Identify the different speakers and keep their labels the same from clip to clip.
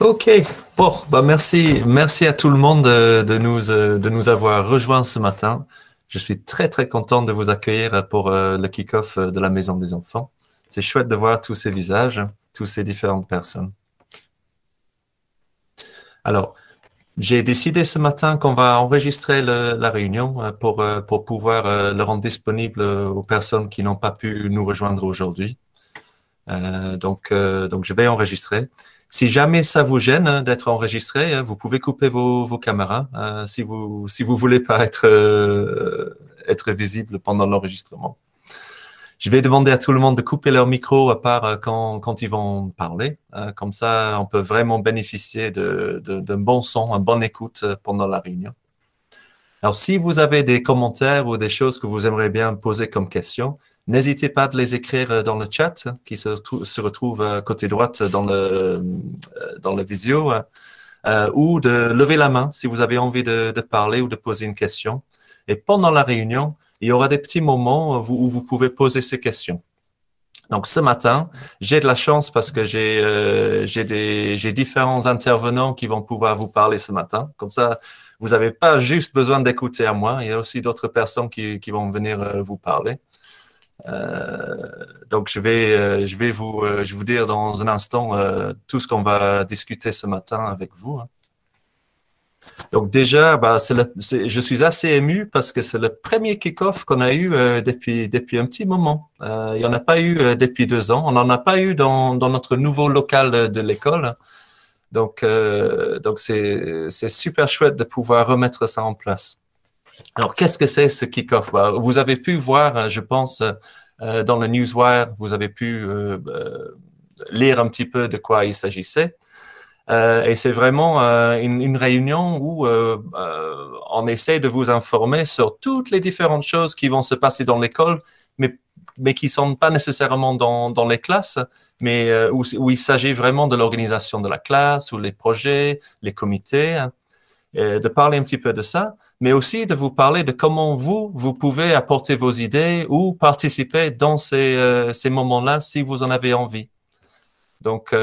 Speaker 1: Ok, bon, merci à tout le monde de nous avoir rejoints ce matin. Je suis très très content de vous accueillir pour le kick-off de la Maison des Enfants. C'est chouette de voir tous ces visages, tous ces différentes personnes. Alors, j'ai décidé ce matin qu'on va enregistrer la réunion pour pouvoir le rendre disponible aux personnes qui n'ont pas pu nous rejoindre aujourd'hui. Donc, je vais enregistrer. Si jamais ça vous gêne d'être enregistré, vous pouvez couper vos caméras si vous voulez pas être visible pendant l'enregistrement. Je vais demander à tout le monde de couper leur micro à part quand ils vont parler. Comme ça, on peut vraiment bénéficier d'un bon son, un bon écoute pendant la réunion. Alors, si vous avez des commentaires ou des choses que vous aimeriez bien poser comme questions, n'hésitez pas de les écrire dans le chat qui se retrouve à côté droite dans le visio ou de lever la main si vous avez envie de parler ou de poser une question. Et pendant la réunion, il y aura des petits moments où vous pouvez poser ces questions. Donc ce matin, j'ai de la chance parce que j'ai différents intervenants qui vont pouvoir vous parler ce matin. Comme ça, vous n'avez pas juste besoin d'écouter à moi. Il y a aussi d'autres personnes qui vont venir vous parler. Euh, donc je vais vous dire dans un instant tout ce qu'on va discuter ce matin avec vous, hein. Donc déjà, bah, je suis assez ému parce que c'est le premier kick-off qu'on a eu depuis un petit moment. Il n'y en a pas eu depuis 2 ans. On n'en a pas eu dans notre nouveau local de l'école. Donc c'est super chouette de pouvoir remettre ça en place. Alors, qu'est-ce que c'est ce kick-off? Bah, vous avez pu voir, je pense, dans le Newswire, vous avez pu lire un petit peu de quoi il s'agissait. Et c'est vraiment une réunion où on essaie de vous informer sur toutes les différentes choses qui vont se passer dans l'école, mais qui sont pas nécessairement dans les classes, mais où il s'agit vraiment de l'organisation de la classe, ou les projets, les comités, hein, et de parler un petit peu de ça, mais aussi de vous parler de comment vous pouvez apporter vos idées ou participer dans ces moments-là si vous en avez envie. Donc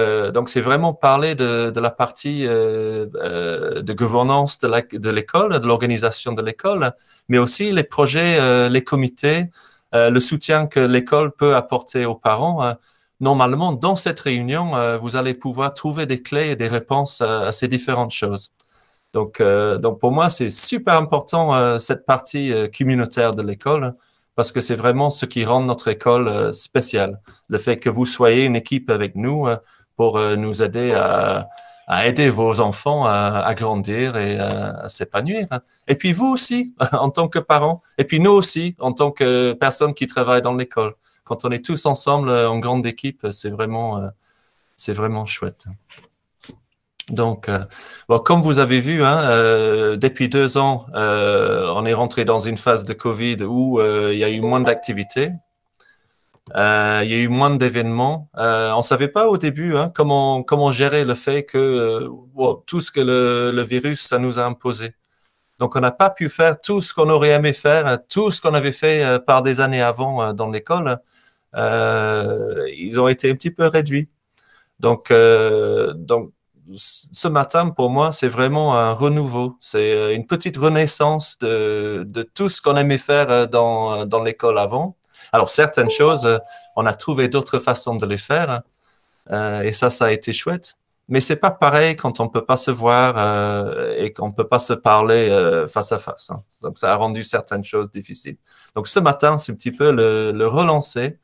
Speaker 1: c'est vraiment parler de la partie de gouvernance de l'école, de l'organisation de l'école, mais aussi les projets, les comités, le soutien que l'école peut apporter aux parents. Normalement, dans cette réunion, vous allez pouvoir trouver des clés et des réponses à ces différentes choses. Donc pour moi, c'est super important cette partie communautaire de l'école parce que c'est vraiment ce qui rend notre école spéciale. Le fait que vous soyez une équipe avec nous pour nous aider à aider vos enfants à grandir et à s'épanouir, hein. Et puis vous aussi, en tant que parents, et puis nous aussi, en tant que personnes qui travaillent dans l'école. Quand on est tous ensemble en grande équipe, c'est vraiment chouette. Donc, bon, comme vous avez vu, hein, depuis 2 ans, on est rentré dans une phase de Covid où il y a eu moins d'activités, il y a eu moins d'événements. On savait pas au début hein, comment gérer le fait que bon, tout ce que le virus ça nous a imposé. Donc, on n'a pas pu faire tout ce qu'on aurait aimé faire, tout ce qu'on avait fait par des années avant dans l'école. Ils ont été un petit peu réduits. Donc, ce matin, pour moi, c'est vraiment un renouveau. C'est une petite renaissance de tout ce qu'on aimait faire dans l'école avant. Alors, certaines choses, on a trouvé d'autres façons de les faire, hein, et ça a été chouette. Mais c'est pas pareil quand on peut pas se voir et qu'on peut pas se parler face à face, hein. Donc, ça a rendu certaines choses difficiles. Donc, ce matin, c'est un petit peu le relancer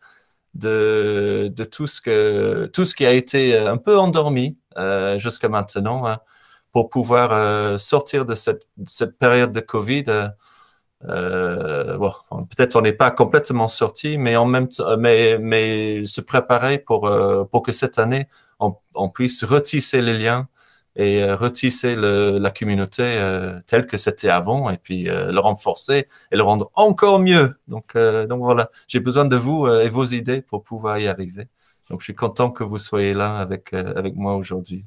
Speaker 1: de tout ce qui a été un peu endormi jusqu'à maintenant hein, pour pouvoir sortir de cette période de Covid. Bon, peut-être on n'est pas complètement sorti, mais en même temps, mais se préparer pour que cette année on puisse retisser les liens et retisser la communauté telle que c'était avant et puis le renforcer et le rendre encore mieux. Donc voilà, j'ai besoin de vous et vos idées pour pouvoir y arriver. Donc je suis content que vous soyez là avec moi aujourd'hui.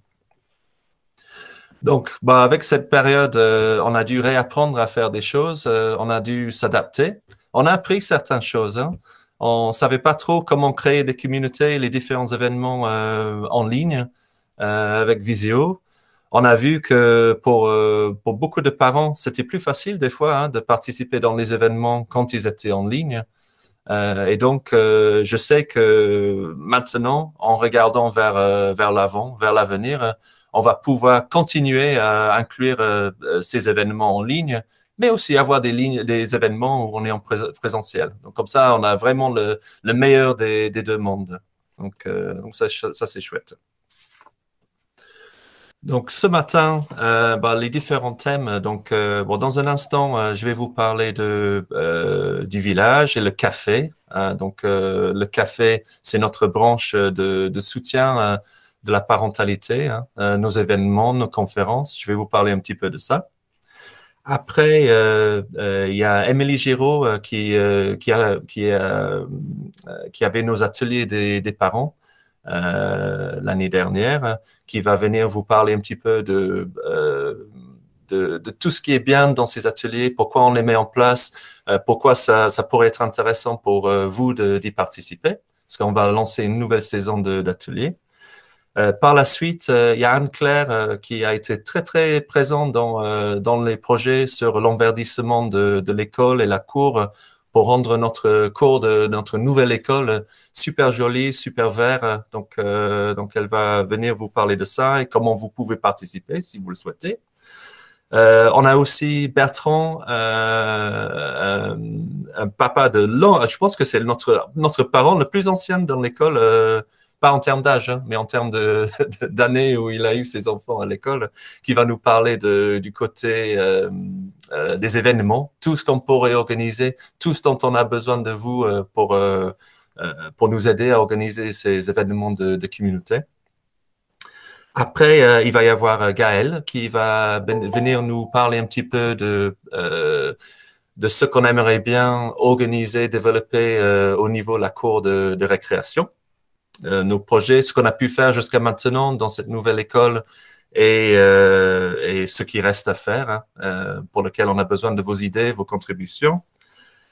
Speaker 1: Donc, bah, avec cette période, on a dû réapprendre à faire des choses, on a dû s'adapter. On a appris certaines choses, hein. On savait pas trop comment créer des communautés, les différents événements en ligne. avec Visio. On a vu que pour beaucoup de parents, c'était plus facile des fois hein, de participer dans les événements quand ils étaient en ligne. Et donc, je sais que maintenant, en regardant vers l'avant, vers l'avenir, on va pouvoir continuer à inclure ces événements en ligne, mais aussi avoir des événements où on est en présentiel. Donc, comme ça, on a vraiment le meilleur des deux mondes. Donc ça c'est chouette. Donc, ce matin, les différents thèmes. Donc, bon, dans un instant, je vais vous parler du village et le café. Donc, le café, c'est notre branche de soutien de la parentalité, hein, nos événements, nos conférences. Je vais vous parler un petit peu de ça. Après, il y a Émilie Giraud qui avait nos ateliers des parents l'année dernière, qui va venir vous parler un petit peu de tout ce qui est bien dans ces ateliers, pourquoi on les met en place, pourquoi ça pourrait être intéressant pour vous d'y participer, parce qu'on va lancer une nouvelle saison d'ateliers. Par la suite, il y a Anne-Claire qui a été très, très présente dans les projets sur l'enverdissement de l'école et la cour pour rendre notre cours de notre nouvelle école super jolie, super vert. Donc, elle va venir vous parler de ça et comment vous pouvez participer si vous le souhaitez. On a aussi Bertrand, un papa de l'an. Je pense que c'est notre parent le plus ancien dans l'école, pas en termes d'âge, hein, mais en termes d'années où il a eu ses enfants à l'école, qui va nous parler du côté des événements, tout ce qu'on pourrait organiser, tout ce dont on a besoin de vous pour nous aider à organiser ces événements de communauté. Après, il va y avoir Gaël qui va venir nous parler un petit peu de ce qu'on aimerait bien organiser, développer au niveau de la cour de récréation. Nos projets, ce qu'on a pu faire jusqu'à maintenant dans cette nouvelle école et ce qui reste à faire, hein, pour lequel on a besoin de vos idées, vos contributions.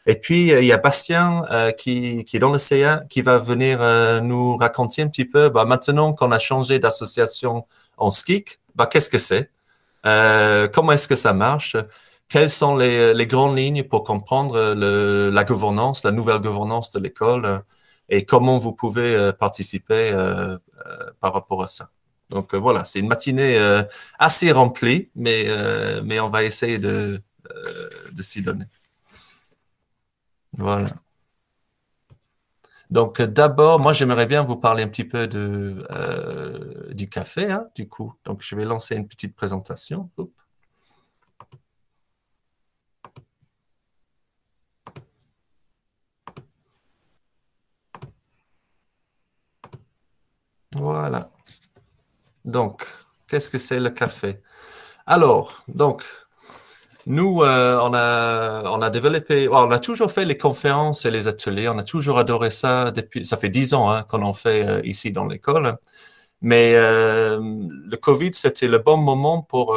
Speaker 1: Et puis, il y a Bastien qui est dans le CA, qui va venir nous raconter un petit peu, maintenant qu'on a changé d'association en SKIC, qu'est-ce que c'est? Comment est-ce que ça marche? Quelles sont les grandes lignes pour comprendre la gouvernance, la nouvelle gouvernance de l'école et comment vous pouvez participer par rapport à ça? Donc voilà, c'est une matinée assez remplie, mais on va essayer de s'y donner. Voilà. Donc, d'abord, moi, j'aimerais bien vous parler un petit peu du café, hein, du coup. Donc, je vais lancer une petite présentation. Oups. Voilà. Donc, qu'est-ce que c'est le café? Alors, donc, nous, on a développé, on a toujours fait les conférences et les ateliers. On a toujours adoré ça depuis, ça fait 10 ans hein, qu'on en fait ici dans l'école. Mais le Covid, c'était le bon moment pour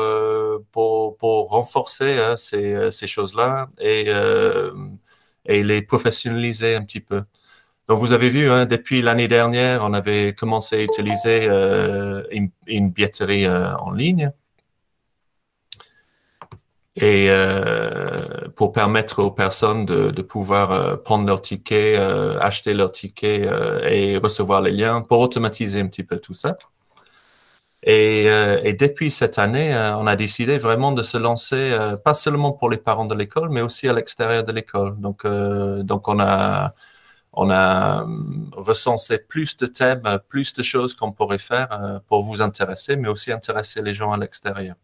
Speaker 1: renforcer hein, ces choses-là et les professionnaliser un petit peu. Donc, vous avez vu, hein, depuis l'année dernière, on avait commencé à utiliser une billetterie en ligne. Et pour permettre aux personnes de pouvoir prendre leur ticket, acheter leur ticket et recevoir les liens pour automatiser un petit peu tout ça. Et depuis cette année, on a décidé vraiment de se lancer, pas seulement pour les parents de l'école, mais aussi à l'extérieur de l'école. Donc on a recensé plus de thèmes, plus de choses qu'on pourrait faire pour vous intéresser, mais aussi intéresser les gens à l'extérieur.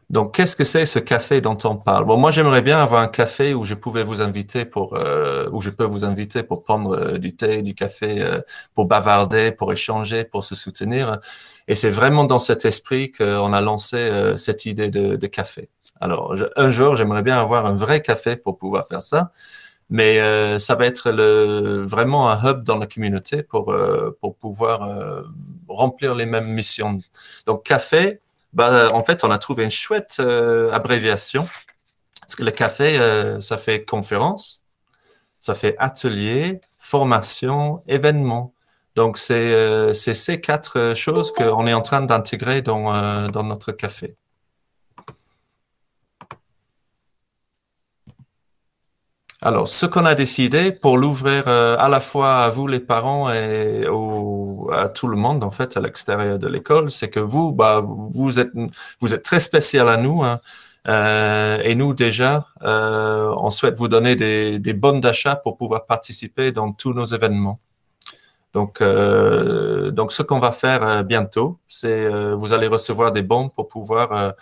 Speaker 1: Donc, qu'est-ce que c'est ce café dont on parle? Bon, moi, j'aimerais bien avoir un café où je pouvais vous inviter où je peux vous inviter pour prendre du thé, du café, pour bavarder, pour échanger, pour se soutenir. Et c'est vraiment dans cet esprit qu'on a lancé cette idée de café. Alors, un jour, j'aimerais bien avoir un vrai café pour pouvoir faire ça, mais ça va être vraiment un hub dans la communauté pour pouvoir remplir les mêmes missions. Donc, café. En fait, on a trouvé une chouette abréviation. Parce que le café, ça fait conférence, ça fait atelier, formation, événement. Donc, c'est ces quatre choses qu'on est en train d'intégrer dans notre café. Alors, ce qu'on a décidé pour l'ouvrir à la fois à vous les parents et à tout le monde en fait à l'extérieur de l'école, c'est que vous, bah, vous êtes très spécial à nous, hein. Et nous déjà, on souhaite vous donner des bons d'achat pour pouvoir participer dans tous nos événements. Donc ce qu'on va faire bientôt, c'est vous allez recevoir des bons pour pouvoir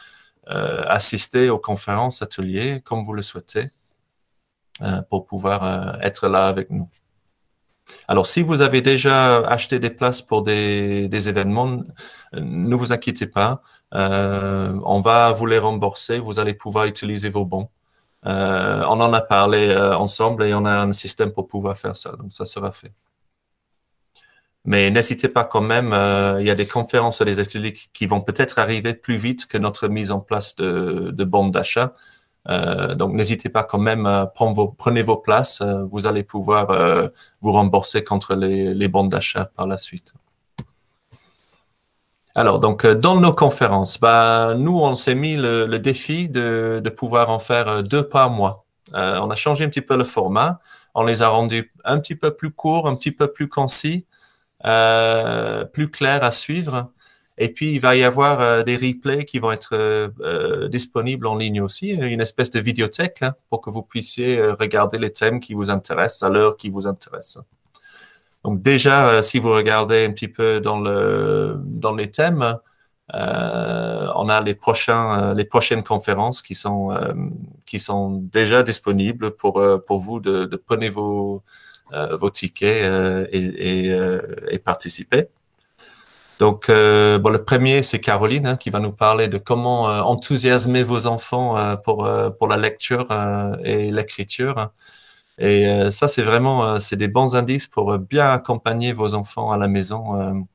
Speaker 1: assister aux conférences, ateliers, comme vous le souhaitez, pour pouvoir être là avec nous. Alors, si vous avez déjà acheté des places pour des événements, ne vous inquiétez pas. On va vous les rembourser. Vous allez pouvoir utiliser vos bons. On en a parlé ensemble et on a un système pour pouvoir faire ça. Donc, ça sera fait. Mais n'hésitez pas quand même. Il y a des conférences et des ateliers qui vont peut-être arriver plus vite que notre mise en place de bons d'achat. Donc, n'hésitez pas quand même à prenez vos places. Vous allez pouvoir vous rembourser contre les bons d'achat par la suite. Alors, donc, dans nos conférences, bah, nous, on s'est mis le défi de pouvoir en faire deux par mois. On a changé un petit peu le format. On les a rendus un petit peu plus courts, un petit peu plus concis, plus clairs à suivre. Et puis, il va y avoir des replays qui vont être disponibles en ligne aussi, une espèce de vidéothèque hein, pour que vous puissiez regarder les thèmes qui vous intéressent à l'heure qui vous intéresse. Donc déjà, si vous regardez un petit peu dans les thèmes, on a les prochaines conférences qui sont déjà disponibles pour vous de prenez vos tickets et participer. Donc, bon, le premier, c'est Caroline hein, qui va nous parler de comment enthousiasmer vos enfants pour la lecture et l'écriture. Et ça, c'est vraiment c'est des bons indices pour bien accompagner vos enfants à la maison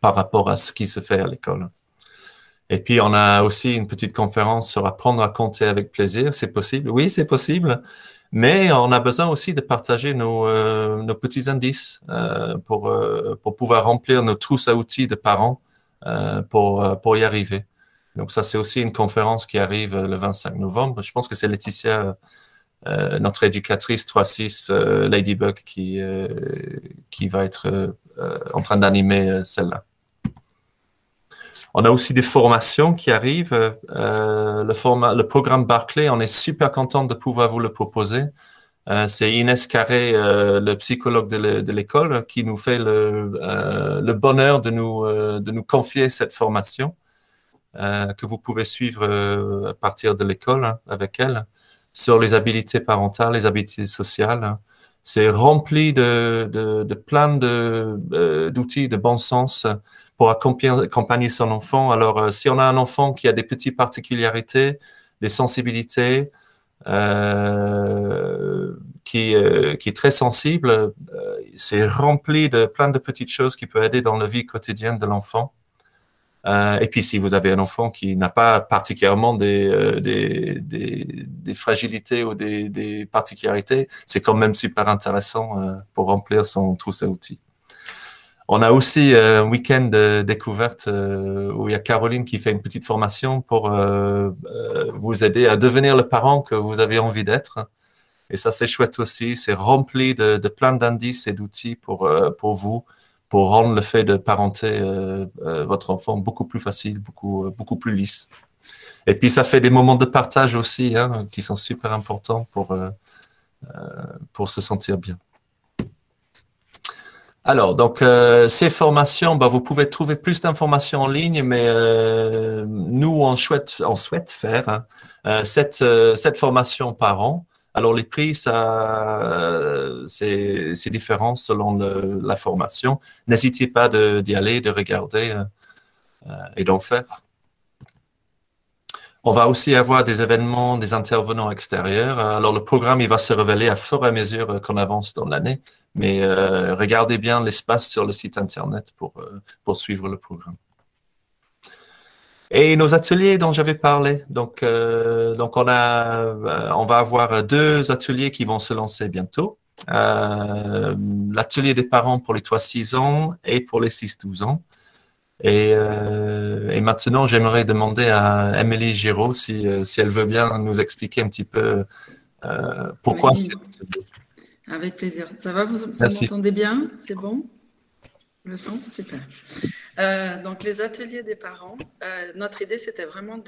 Speaker 1: par rapport à ce qui se fait à l'école. Et puis, on a aussi une petite conférence sur apprendre à compter avec plaisir. C'est possible? Oui, c'est possible. Mais on a besoin aussi de partager nos petits indices pour pouvoir remplir nos trousses à outils de parents pour y arriver. Donc ça, c'est aussi une conférence qui arrive le 25 novembre. Je pense que c'est Laetitia, notre éducatrice 3-6 Ladybug, qui va être en train d'animer celle-là. On a aussi des formations qui arrivent. Le programme Barclay, on est super content de pouvoir vous le proposer. C'est Inès Carré, le psychologue de l'école, qui nous fait le bonheur de nous confier cette formation que vous pouvez suivre à partir de l'école hein, avec elle sur les habilités parentales, les habilités sociales. C'est rempli de plein d'outils de bon sens pour accompagner son enfant. Alors, si on a un enfant qui a des petites particularités, des sensibilités, qui est très sensible, c'est rempli de plein de petites choses qui peuvent aider dans la vie quotidienne de l'enfant. Et puis, si vous avez un enfant qui n'a pas particulièrement des fragilités ou des particularités, c'est quand même super intéressant pour remplir son trousse à outils. On a aussi un week-end de découverte où il y a Caroline qui fait une petite formation pour vous aider à devenir le parent que vous avez envie d'être. Et ça, c'est chouette aussi. C'est rempli de plein d'indices et d'outils pour vous, pour rendre le fait de parenter votre enfant beaucoup plus facile, beaucoup plus lisse. Et puis, ça fait des moments de partage aussi hein, qui sont super importants pour se sentir bien. Alors, donc, ces formations, bah, vous pouvez trouver plus d'informations en ligne, mais nous, on souhaite faire hein, cette formation par an. Alors, les prix, c'est différent selon la formation. N'hésitez pas d'y aller, de regarder et d'en faire. On va aussi avoir des événements, des intervenants extérieurs. Alors, le programme, il va se révéler à fur et à mesure qu'on avance dans l'année. Mais regardez bien l'espace sur le site Internet pour suivre le programme. Et nos ateliers dont j'avais parlé. Donc on va avoir deux ateliers qui vont se lancer bientôt. l'atelier des parents pour les 3-6 ans et pour les 6-12 ans. Et maintenant, j'aimerais demander à Émilie Giraud si elle veut bien nous expliquer un petit peu pourquoi
Speaker 2: Oui,
Speaker 1: cet atelier.
Speaker 2: avec plaisir. Ça va, vous
Speaker 1: Merci.
Speaker 2: m'entendez bien? C'est bon? Le son? Super. Donc, les ateliers des parents, notre idée, c'était vraiment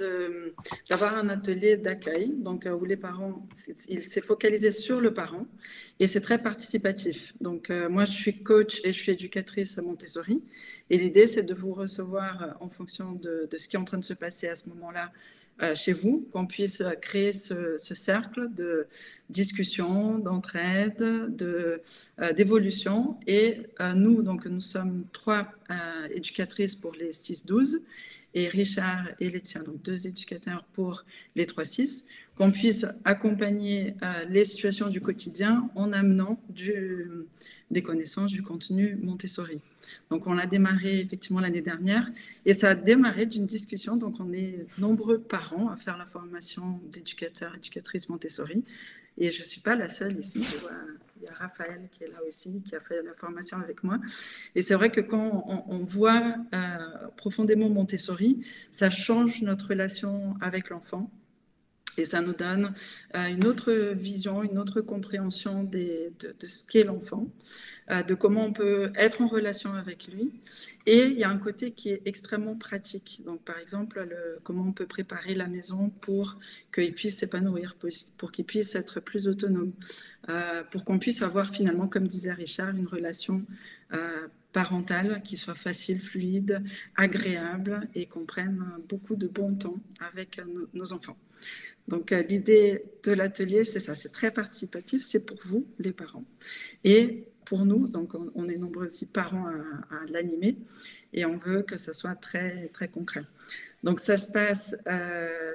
Speaker 2: d'avoir un atelier d'accueil, donc où les parents, il s'est focalisé sur le parent et c'est très participatif. Donc, moi, je suis coach et je suis éducatrice à Montessori et l'idée, c'est de vous recevoir en fonction de ce qui est en train de se passer à ce moment-là chez vous, qu'on puisse créer ce cercle de discussion, d'entraide, d'évolution. Et nous, donc, nous sommes 3 éducatrices pour les 6-12 et Richard et Laetitia, donc 2 éducateurs pour les 3-6, qu'on puisse accompagner les situations du quotidien en amenant des connaissances, du contenu Montessori. Donc, on l'a démarré effectivement l'année dernière et ça a démarré d'une discussion. Donc, on est nombreux parents à faire la formation d'éducateurs, éducatrices Montessori. Et je ne suis pas la seule ici. Je vois, il y a Raphaël qui est là aussi, qui a fait la formation avec moi. Et c'est vrai que quand on voit profondément Montessori, ça change notre relation avec l'enfant. Et ça nous donne une autre vision, une autre compréhension de ce qu'est l'enfant, de comment on peut être en relation avec lui. Et il y a un côté qui est extrêmement pratique. Donc, par exemple, comment on peut préparer la maison pour qu'il puisse s'épanouir, pour qu'il puisse être plus autonome, pour qu'on puisse avoir finalement, comme disait Richard, une relation parentale qui soit facile, fluide, agréable et qu'on prenne beaucoup de bon temps avec nos enfants. Donc, l'idée de l'atelier, c'est ça, c'est très participatif, c'est pour vous, les parents. Et pour nous, donc on est nombreux aussi parents à l'animer et on veut que ça soit très, très concret. Donc, ça se passe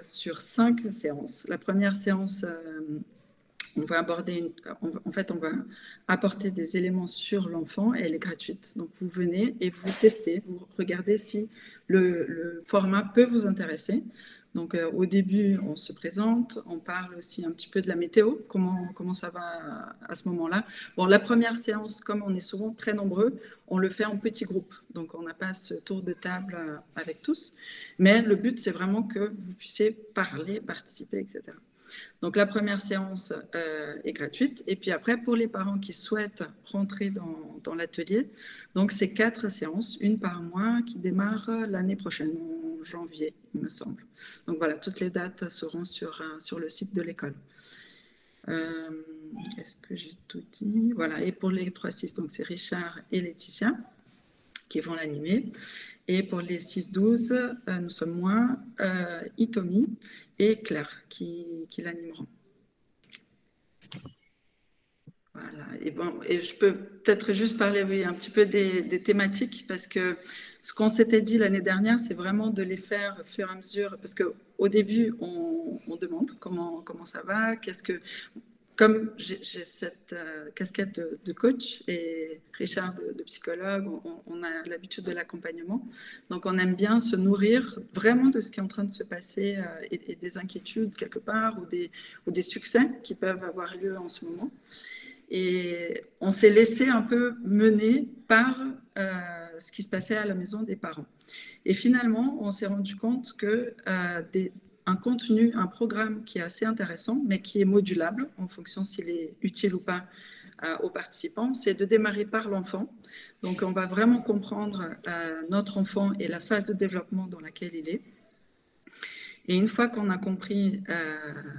Speaker 2: sur 5 séances. La première séance, on va on va apporter des éléments sur l'enfant et elle est gratuite. Donc, vous venez et vous testez, vous regardez si le format peut vous intéresser. Donc, au début, on se présente, on parle aussi un petit peu de la météo, comment ça va à ce moment-là. Bon, la première séance, comme on est souvent très nombreux, on le fait en petits groupes. Donc, on n'a pas ce tour de table avec tous. Mais le but, c'est vraiment que vous puissiez parler, participer, etc. Donc, la première séance est gratuite. Et puis après, pour les parents qui souhaitent rentrer dans l'atelier, donc c'est 4 séances, une par mois, qui démarrent l'année prochaine, en janvier, il me semble. Donc voilà, toutes les dates seront sur le site de l'école. Est-ce que j'ai tout dit? Voilà, et pour les 3-6, donc c'est Richard et Laetitia qui vont l'animer. Et pour les 6-12, nous sommes moi, Itomi et Claire qui l'animeront. Voilà. Et, bon, et je peux peut-être juste parler oui, un petit peu des thématiques parce que ce qu'on s'était dit l'année dernière, c'est vraiment de les faire au fur et à mesure. Parce qu'au début, on demande comment ça va, qu'est-ce que. Comme j'ai cette casquette de coach et Richard de psychologue, on a l'habitude de l'accompagnement. Donc, on aime bien se nourrir vraiment de ce qui est en train de se passer et des inquiétudes quelque part ou des succès qui peuvent avoir lieu en ce moment. Et on s'est laissé un peu mener par ce qui se passait à la maison des parents. Et finalement, on s'est rendu compte que un contenu, un programme qui est assez intéressant, mais qui est modulable en fonction s'il est utile ou pas aux participants, c'est de démarrer par l'enfant. Donc, on va vraiment comprendre notre enfant et la phase de développement dans laquelle il est. Et une fois qu'on a compris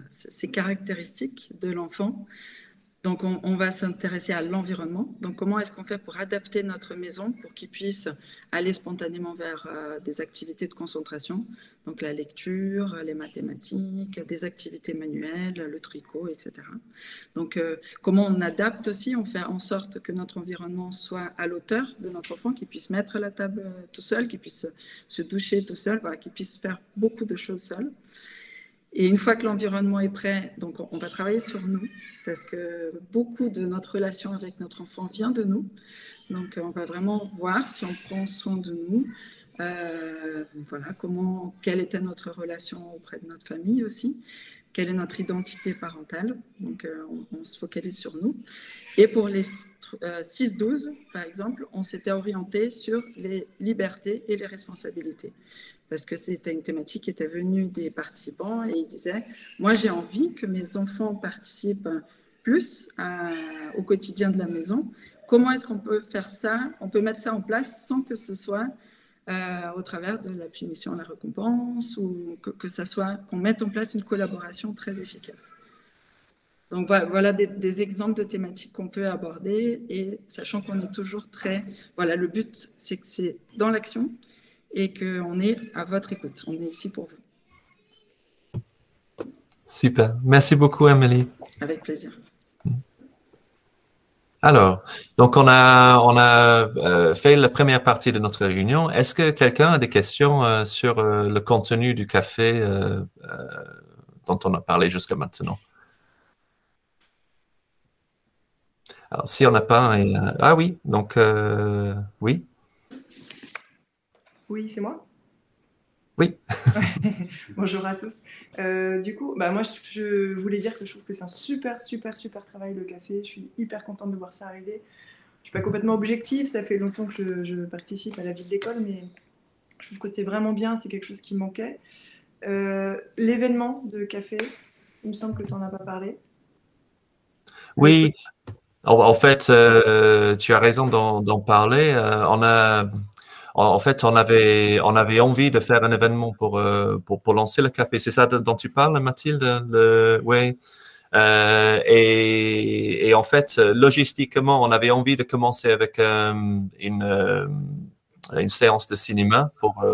Speaker 2: ces caractéristiques de l'enfant, donc, on va s'intéresser à l'environnement. Donc, comment est-ce qu'on fait pour adapter notre maison pour qu'il puisse aller spontanément vers des activités de concentration, donc la lecture, les mathématiques, des activités manuelles, le tricot, etc. Donc, comment on adapte aussi, on fait en sorte que notre environnement soit à l'auteur de notre enfant, qu'il puisse mettre la table tout seul, qu'il puisse se doucher tout seul, voilà, qu'il puisse faire beaucoup de choses seul. Et une fois que l'environnement est prêt, donc on va travailler sur nous, parce que beaucoup de notre relation avec notre enfant vient de nous. Donc on va vraiment voir si on prend soin de nous, voilà, quelle était notre relation auprès de notre famille aussi. quelle est notre identité parentale. Donc, on se focalise sur nous. Et pour les 6-12, par exemple, on s'était orienté sur les libertés et les responsabilités. Parce que c'était une thématique qui était venue des participants et ils disaient, moi j'ai envie que mes enfants participent plus au quotidien de la maison. Comment est-ce qu'on peut faire ça? On peut mettre ça en place sans que ce soit au travers de la punition, la récompense, ou que ça soit qu'on mette en place une collaboration très efficace. Donc voilà des exemples de thématiques qu'on peut aborder, et sachant qu'on est toujours très... Voilà, le but, c'est que c'est dans l'action et qu'on est à votre écoute. On est ici pour vous.
Speaker 1: Super. Merci beaucoup, Amélie.
Speaker 2: Avec plaisir.
Speaker 1: Alors, donc on a fait la première partie de notre réunion. Est-ce que quelqu'un a des questions sur le contenu du café dont on a parlé jusqu'à maintenant? Alors, si on n'a pas... ah oui, donc oui.
Speaker 3: Oui, c'est moi.
Speaker 1: Oui.
Speaker 3: Bonjour à tous. Du coup, moi, je voulais dire que je trouve que c'est un super travail, le café. Je suis hyper contente de voir ça arriver. Je suis pas complètement objective, ça fait longtemps que je participe à la vie de l'école, mais je trouve que c'est vraiment bien, c'est quelque chose qui manquait. L'événement de café, il me semble que tu n'en as pas parlé.
Speaker 1: Oui, en fait, tu as raison d'en parler. En fait, on avait envie de faire un événement pour lancer le café. C'est ça dont tu parles, Mathilde? Oui. Et en fait, logistiquement, on avait envie de commencer avec une séance de cinéma pour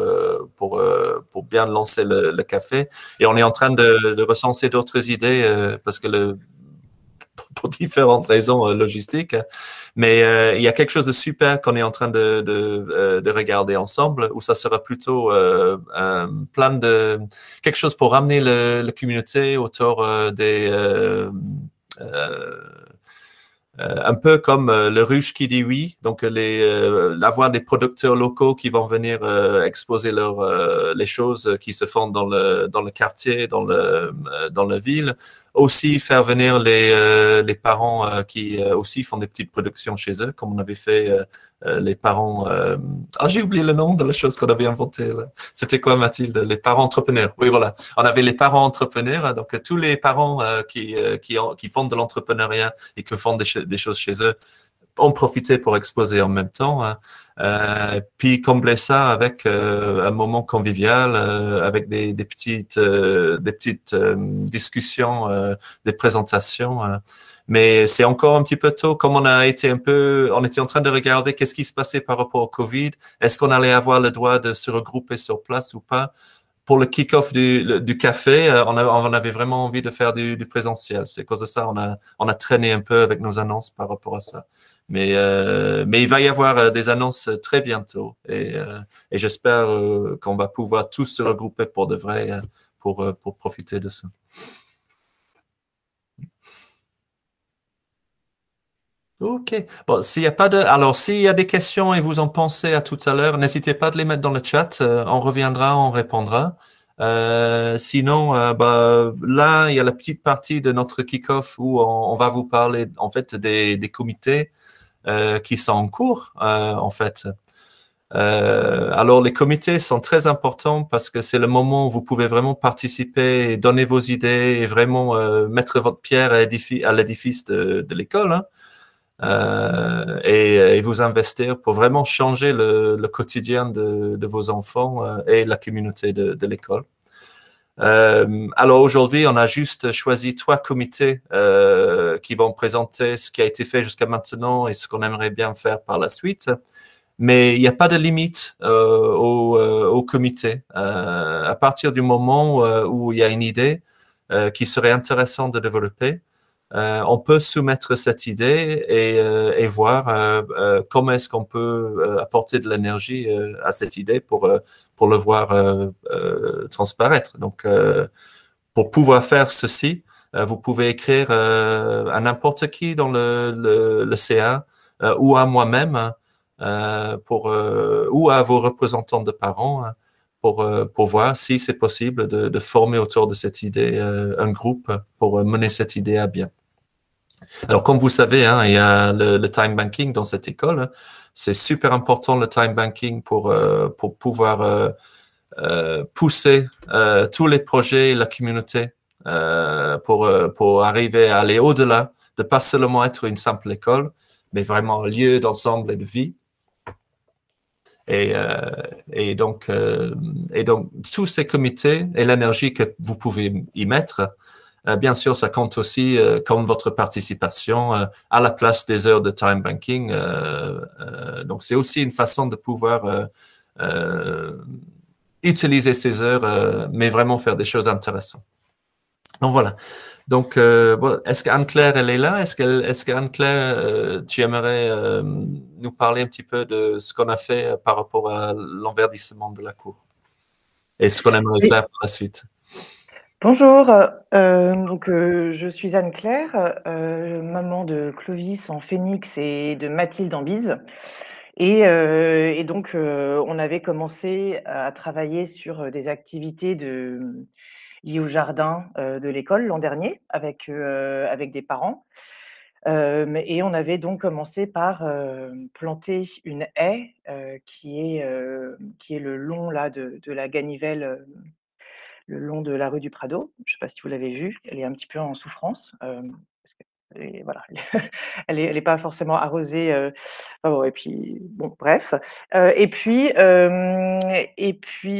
Speaker 1: bien lancer le café. Et on est en train de recenser d'autres idées parce que pour différentes raisons logistiques. Mais il y a quelque chose de super qu'on est en train de regarder ensemble, où ça sera plutôt plein de quelque chose pour ramener la communauté autour un peu comme le ruche qui dit oui, donc avoir des producteurs locaux qui vont venir exposer les choses qui se font dans le quartier, dans la ville. Aussi faire venir les parents qui aussi font des petites productions chez eux, comme on avait fait les parents... j'ai oublié le nom de la chose qu'on avait inventée. C'était quoi, Mathilde? Les parents entrepreneurs. Oui, voilà. On avait les parents entrepreneurs, donc tous les parents qui font de l'entrepreneuriat et qui font des choses chez eux ont profité pour exposer en même temps. Puis combler ça avec un moment convivial, avec des petites discussions, des présentations. Mais c'est encore un petit peu tôt, comme on était en train de regarder qu'est-ce qui se passait par rapport au Covid. Est-ce qu'on allait avoir le droit de se regrouper sur place ou pas? Pour le kick-off du café, on avait vraiment envie de faire du présentiel. C'est à cause de ça on a traîné un peu avec nos annonces par rapport à ça. Mais il va y avoir des annonces très bientôt et j'espère qu'on va pouvoir tous se regrouper pour de vrai pour profiter de ça. OK. Bon, s'il y a des questions et vous en pensez à tout à l'heure, n'hésitez pas de les mettre dans le chat. On reviendra, on répondra. Sinon, là, il y a la petite partie de notre kick-off où on va vous parler en fait des comités qui sont en cours, en fait. Alors, les comités sont très importants parce que c'est le moment où vous pouvez vraiment participer et donner vos idées et vraiment mettre votre pierre à l'édifice de l'école, hein. Et vous investir pour vraiment changer le quotidien de vos enfants et la communauté de l'école. Alors aujourd'hui, on a juste choisi 3 comités qui vont présenter ce qui a été fait jusqu'à maintenant et ce qu'on aimerait bien faire par la suite. Mais il n'y a pas de limite au comité. À partir du moment où il y a une idée qui serait intéressante de développer, on peut soumettre cette idée et voir comment est-ce qu'on peut apporter de l'énergie à cette idée pour le voir transparaître. Donc, pour pouvoir faire ceci, vous pouvez écrire à n'importe qui dans le CA ou à moi-même ou à vos représentants de parents pour voir si c'est possible de former autour de cette idée un groupe pour mener cette idée à bien. Alors, comme vous savez, hein, il y a le time banking dans cette école. Hein. C'est super important le time banking pour pouvoir pousser tous les projets et la communauté pour arriver à aller au-delà, de pas seulement être une simple école, mais vraiment un lieu d'ensemble et de vie. Et, euh, et donc, tous ces comités et l'énergie que vous pouvez y mettre, bien sûr, ça compte aussi comme votre participation à la place des heures de time banking. Donc, c'est aussi une façon de pouvoir utiliser ces heures, mais vraiment faire des choses intéressantes. Donc voilà. Donc, est-ce qu'Anne-Claire, elle est là? Est-ce qu'Anne-Claire, tu aimerais nous parler un petit peu de ce qu'on a fait par rapport à l'enverdissement de la cour et ce qu'on aimerait faire par la suite?
Speaker 4: Bonjour, je suis Anne-Claire, maman de Clovis en phénix et de Mathilde en bise. Et donc, on avait commencé à travailler sur des activités liées au jardin de l'école l'an dernier avec des parents. Et on avait donc commencé par planter une haie qui est le long là, de la Ganivelle, le long de la rue du Prado. Je ne sais pas si vous l'avez vue, elle est un petit peu en souffrance, parce qu'elle est voilà, elle est pas forcément arrosée, enfin bon et puis bon bref, et puis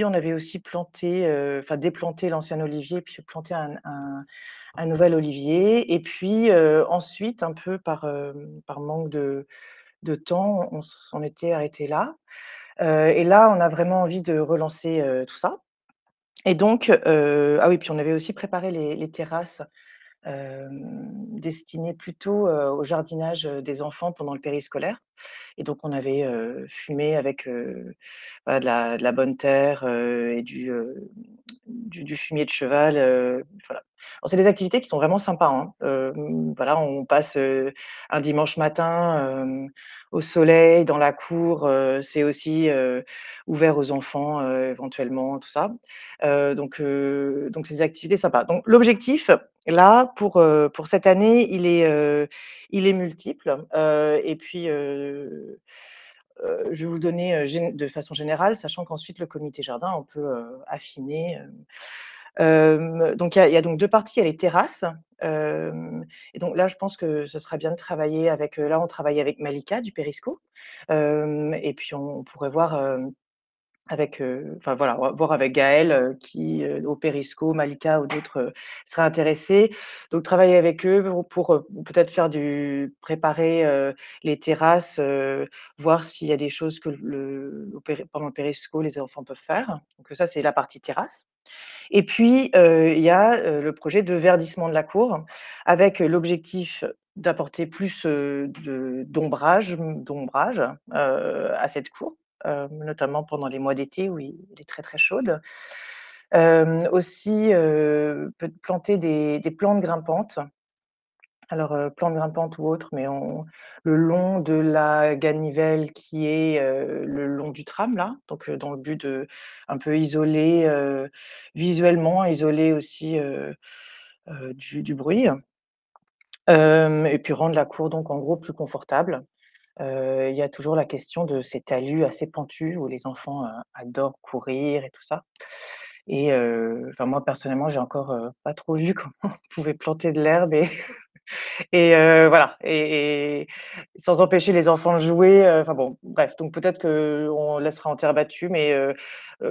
Speaker 4: on avait aussi planté, enfin déplanté l'ancien olivier, puis planté un nouvel olivier et puis, ensuite un peu par manque de temps, on s'en était arrêté là, et là on a vraiment envie de relancer, tout ça. Et donc, ah oui, puis on avait aussi préparé les terrasses, destinées plutôt, au jardinage, des enfants pendant le périscolaire. Et donc on avait, fumé avec, voilà de la bonne terre, et du fumier de cheval, voilà. Alors c'est des activités qui sont vraiment sympas, hein. Voilà, on passe, un dimanche matin, au soleil, dans la cour, c'est aussi, ouvert aux enfants, éventuellement, tout ça. Donc c'est des activités sympas. Donc l'objectif, là, pour cette année, il est multiple, et puis, je vais vous le donner, de façon générale, sachant qu'ensuite le comité jardin, on peut, affiner, donc il y a donc 2 parties, il y a les terrasses, et donc là, je pense que ce serait bien de travailler avec, là, on travaille avec Malika du Périsco, et puis on pourrait voir, avec, enfin voilà, on va voir avec Gaël, qui, au Périsco, Malika ou d'autres, seraient intéressés. Donc travailler avec eux pour peut-être préparer, les terrasses, voir s'il y a des choses que pendant le Périsco, les enfants peuvent faire. Donc ça, c'est la partie terrasse. Et puis, il y a, le projet de verdissement de la cour avec l'objectif d'apporter plus, d'ombrage, à cette cour, notamment pendant les mois d'été où il est très, très chaude. Aussi, peut planter des plantes grimpantes. Alors, plantes grimpantes ou autres, mais le long de la Ganivelle qui est, le long du tram là, donc dans le but de un peu isoler, visuellement, isoler aussi, du bruit. Et puis rendre la cour donc en gros plus confortable. Il y a toujours la question de ces talus assez pentus où les enfants, adorent courir et tout ça. Et enfin moi personnellement, j'ai encore, pas trop vu comment on pouvait planter de l'herbe et voilà et sans empêcher les enfants de jouer, enfin bon, bref, donc peut-être qu'on laissera en terre battue, mais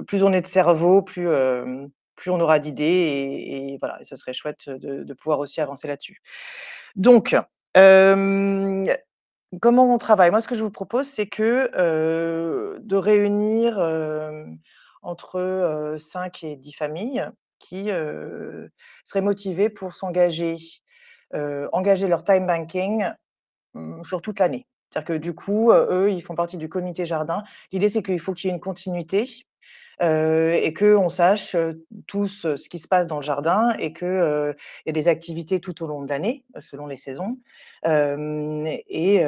Speaker 4: plus on est de cerveau, plus on aura d'idées et voilà et ce serait chouette de pouvoir aussi avancer là-dessus. Donc, hem, comment on travaille? Moi, ce que je vous propose, c'est de réunir, entre, 5 et 10 familles qui, seraient motivées pour engager leur time banking, sur toute l'année. C'est-à-dire que du coup, eux, ils font partie du comité jardin. L'idée, c'est qu'il faut qu'il y ait une continuité, et qu'on sache, tous, ce qui se passe dans le jardin et il y a des activités tout au long de l'année, selon les saisons. Et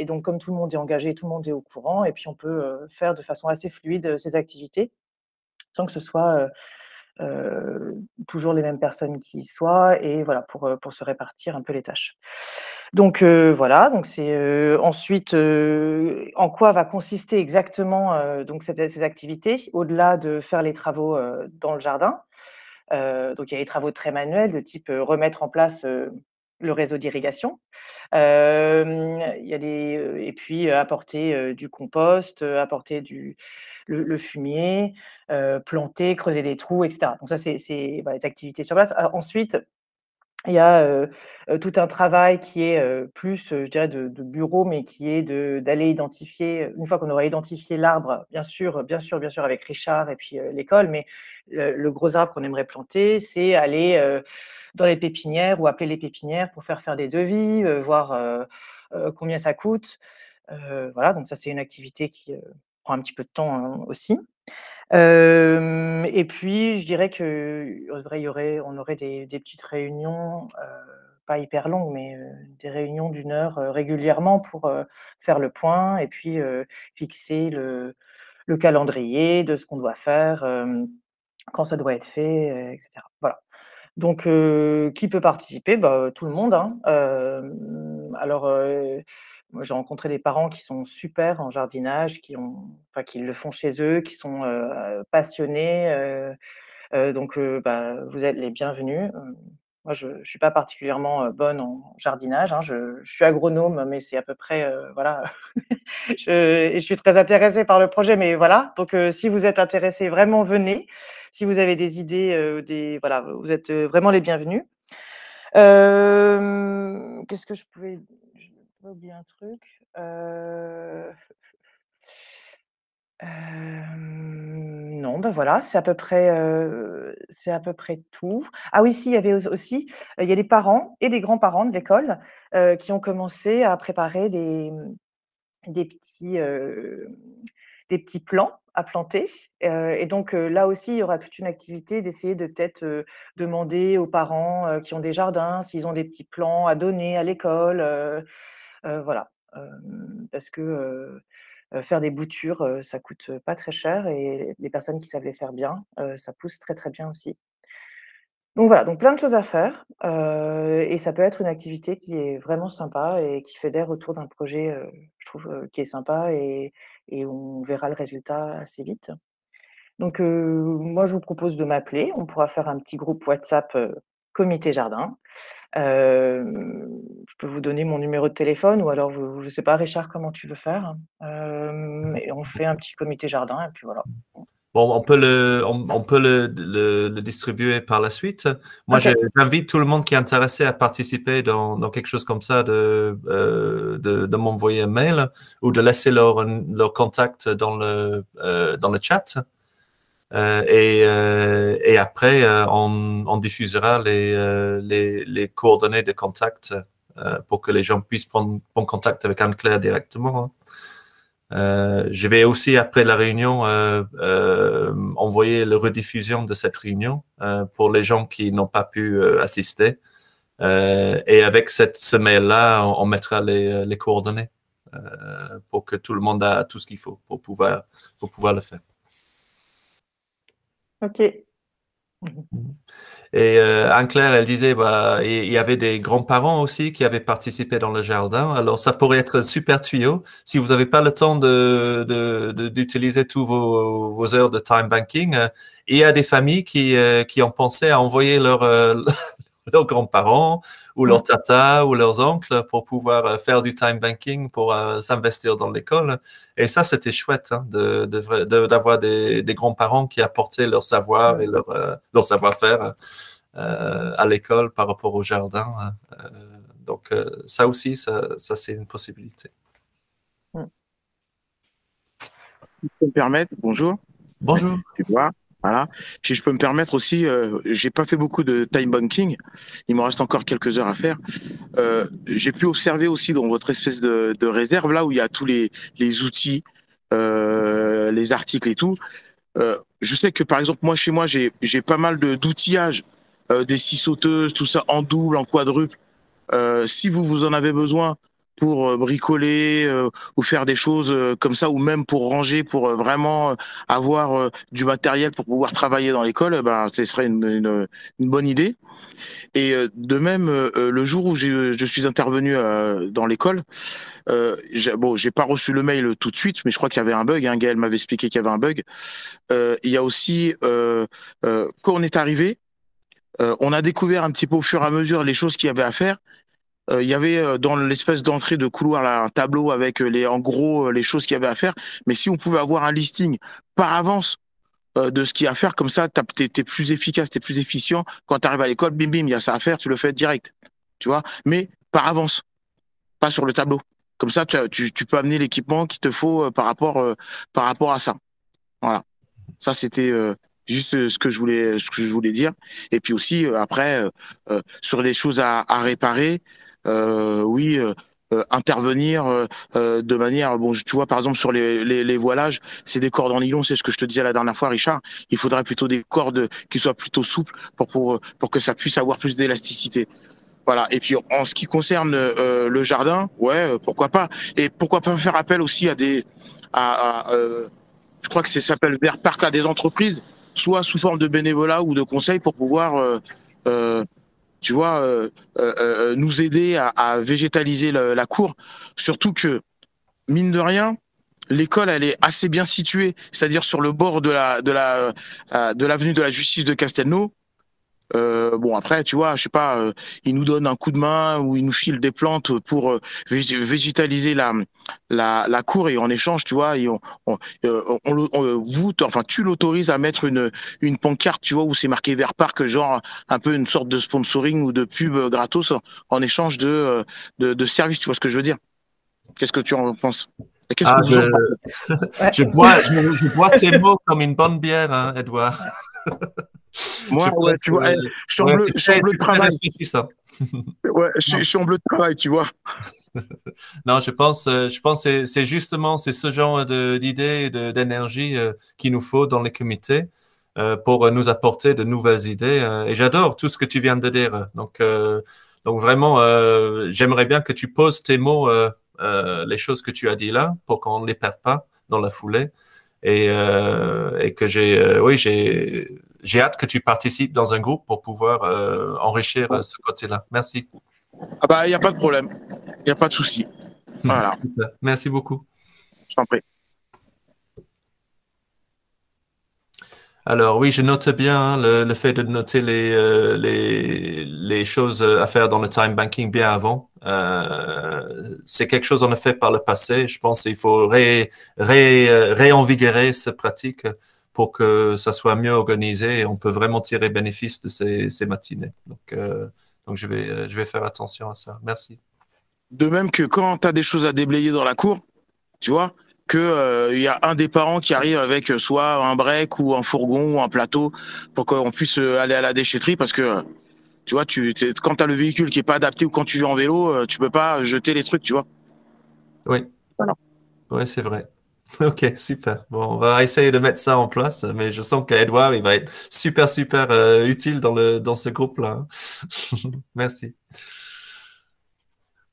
Speaker 4: donc comme tout le monde est engagé, tout le monde est au courant et puis on peut, faire de façon assez fluide, ces activités. sans que ce soit toujours les mêmes personnes qui y soient et voilà, pour se répartir un peu les tâches. Donc voilà, donc c'est ensuite, en quoi va consister exactement, donc ces activités, au-delà de faire les travaux, dans le jardin. Donc il y a les travaux très manuels de type, remettre en place, le réseau d'irrigation. Il y a et puis, apporter, du compost, apporter le fumier, planter, creuser des trous et cetera. Donc ça c'est voilà, les activités sur place. Alors ensuite, il y a, tout un travail qui est, plus, je dirais de bureau, mais qui est d'aller identifier, une fois qu'on aura identifié l'arbre, bien sûr avec Richard et puis, l'école, mais le gros arbre qu'on aimerait planter, c'est aller, dans les pépinières ou appeler les pépinières pour faire des devis, voir, combien ça coûte. Voilà, donc ça, c'est une activité qui, prend un petit peu de temps, hein, aussi. Et puis je dirais on aurait des petites réunions, pas hyper longues, mais, des réunions d'1 heure, régulièrement pour, faire le point et puis, fixer le calendrier de ce qu'on doit faire, quand ça doit être fait, et cetera. Voilà. Donc, qui peut participer? Bah, tout le monde, hein. Alors, moi j'ai rencontré des parents qui sont super en jardinage, qui le font chez eux, qui sont, passionnés, donc, bah, vous êtes les bienvenus. Moi je suis pas particulièrement, bonne en jardinage, hein. Je suis agronome, mais c'est à peu près, voilà. Je suis très intéressée par le projet, mais voilà, donc si vous êtes intéressés, vraiment venez. Si vous avez des idées, voilà, vous êtes, vraiment les bienvenus. Qu'est-ce que je pouvais j'ai pas oublié un truc, non, bah, voilà, c'est à peu près tout. Ah oui, si, il y avait aussi, il y a des parents et des grands-parents de l'école, qui ont commencé à préparer des petits, heu, des petits plants à planter, et donc là aussi, il y aura toute une activité d'essayer de peut-être, demander aux parents, qui ont des jardins, s'ils ont des petits plants à donner à l'école, voilà. Parce que, faire des boutures, ça coûte, pas très cher et les personnes qui savent les faire bien, ça pousse très, très bien aussi. Donc voilà, donc plein de choses à faire, et ça peut être une activité qui est vraiment sympa et qui fédère autour d'un projet, je trouve, qui est sympa et on verra le résultat assez vite. Donc moi, je vous propose de m'appeler. On pourra faire un petit groupe WhatsApp, comité jardin. Je peux vous donner mon numéro de téléphone ou alors vous je sais pas, Richard, comment tu veux faire? Et on fait un petit comité jardin et puis voilà.
Speaker 1: Bon, on peut le distribuer par la suite. Moi,
Speaker 4: OK.
Speaker 1: j'invite tout le monde qui est intéressé à participer dans quelque chose comme ça, de m'envoyer un mail ou de laisser leur contact dans le chat. Et après, on diffusera les coordonnées de contact pour que les gens puissent prendre contact avec Anne-Claire directement, hein. Je vais aussi, après la réunion, envoyer la rediffusion de cette réunion pour les gens qui n'ont pas pu assister. Et avec ce mail-là, on mettra les coordonnées pour que tout le monde a tout ce qu'il faut pour pouvoir le faire.
Speaker 4: OK.
Speaker 1: Et Anne-Claire, elle disait, bah, il y avait des grands-parents aussi qui avaient participé dans le jardin. Alors, ça pourrait être un super tuyau. Si vous n'avez pas le temps d'utiliser tous vos heures de time banking, il y a des familles qui ont pensé à envoyer leurs grands-parents ou leurs tatas ou leurs oncles pour pouvoir faire du time banking, pour s'investir dans l'école. Et ça, c'était chouette, hein, d'avoir des grands-parents qui apportaient leur savoir et leur savoir-faire à l'école par rapport au jardin. Donc, ça aussi, ça c'est une possibilité.
Speaker 5: Si je peux me permettre, bonjour.
Speaker 1: Bonjour.
Speaker 5: Tu vois, voilà. Si je peux me permettre aussi, j'ai pas fait beaucoup de time banking. Il me reste encore quelques heures à faire. J'ai pu observer aussi dans votre espèce de réserve là où il y a tous les outils, les articles et tout. Je sais que par exemple moi chez moi j'ai pas mal d'outillage, des scie sauteuses, tout ça en double, en quadruple. Si vous en avez besoin, pour bricoler ou faire des choses comme ça, ou même pour ranger, pour vraiment avoir du matériel pour pouvoir travailler dans l'école, ben, ce serait une bonne idée. Et de même, le jour où je suis intervenu dans l'école, bon, j'ai pas reçu le mail tout de suite, mais je crois qu'il y avait un bug. Hein, Gaël m'avait expliqué qu'il y avait un bug. Il y a aussi, quand on est arrivé, on a découvert un petit peu au fur et à mesure les choses qu'il y avait à faire. Il y avait dans l'espèce d'entrée de couloir là, un tableau avec en gros les choses qu'il y avait à faire. Mais si on pouvait avoir un listing par avance de ce qu'il y a à faire, comme ça, t'es plus efficace, t'es plus efficient. Quand tu arrives à l'école, bim bim, il y a ça à faire, tu le fais direct. Tu vois, mais par avance, pas sur le tableau. Comme ça, tu peux amener l'équipement qu'il te faut par rapport à ça. Voilà. Ça, c'était juste ce que je voulais dire. Et puis aussi, après, sur les choses à réparer, oui, intervenir de manière, bon, tu vois, par exemple, sur les voilages, c'est des cordes en nylon, c'est ce que je te disais la dernière fois, Richard. Il faudrait plutôt des cordes qui soient plutôt souples pour que ça puisse avoir plus d'élasticité. Voilà. Et puis en ce qui concerne le jardin, ouais, pourquoi pas. Et pourquoi pas faire appel aussi je crois que ça s'appelle vers parc à des entreprises, soit sous forme de bénévolat ou de conseils pour pouvoir, euh, tu vois, nous aider à végétaliser la cour. Surtout que, mine de rien, l'école, elle est assez bien située, c'est-à-dire sur le bord de l'avenue de la Justice de Castelnau. Bon après, tu vois, je sais pas, ils nous donnent un coup de main ou ils nous filent des plantes pour végétaliser la cour et en échange, tu vois, enfin tu l'autorises à mettre une pancarte, tu vois, où c'est marqué Vert Parc, genre un peu une sorte de sponsoring ou de pub gratos en échange de services, tu vois ce que je veux dire? Qu'est-ce que tu en penses? Et qu'est-ce que
Speaker 1: Ah,
Speaker 5: vous en pensez?
Speaker 4: Ouais.
Speaker 1: je bois tes mots comme une bonne bière, hein, Edouard.
Speaker 5: Moi,
Speaker 1: Je
Speaker 5: ouais,
Speaker 1: pense,
Speaker 5: tu vois,
Speaker 1: ouais,
Speaker 5: je suis en bleu de
Speaker 1: c'est très
Speaker 5: travail.
Speaker 1: réfléchi, ça.
Speaker 5: Ouais,
Speaker 1: Non,
Speaker 5: je suis en bleu de travail, tu vois.
Speaker 1: non, je pense que c'est justement c'est ce genre d'idées et d'énergie qu'il nous faut dans les comités pour nous apporter de nouvelles idées. Et j'adore tout ce que tu viens de dire. Donc vraiment, j'aimerais bien que tu poses tes mots, les choses que tu as dit là, pour qu'on ne les perde pas dans la foulée. Et que oui, j'ai hâte que tu participes dans un groupe pour pouvoir enrichir ce côté-là. Merci.
Speaker 5: Ah bah, il n'y a pas de problème. Il n'y a pas de souci. Voilà,
Speaker 1: Merci beaucoup.
Speaker 5: je t'en prie.
Speaker 1: Alors oui, je note bien hein, le fait de noter les choses à faire dans le time banking bien avant. C'est quelque chose qu'on a fait par le passé. Je pense qu'il faut réinvigorer cette pratique pour que ça soit mieux organisé et on peut vraiment tirer bénéfice de ces matinées. Donc je vais faire attention à ça. Merci.
Speaker 5: De même que quand tu as des choses à déblayer dans la cour, tu vois, que il y a un des parents qui arrive avec soit un break ou un fourgon ou un plateau pour qu'on puisse aller à la déchetterie parce que tu vois, quand tu as le véhicule qui est pas adapté ou quand tu viens en vélo, tu peux pas jeter les trucs, tu vois.
Speaker 1: Oui,
Speaker 5: Voilà.
Speaker 1: oui, c'est vrai. Ok, super. Bon, on va essayer de mettre ça en place, mais je sens qu'Edouard, il va être super, super utile dans ce groupe-là. Hein. Merci.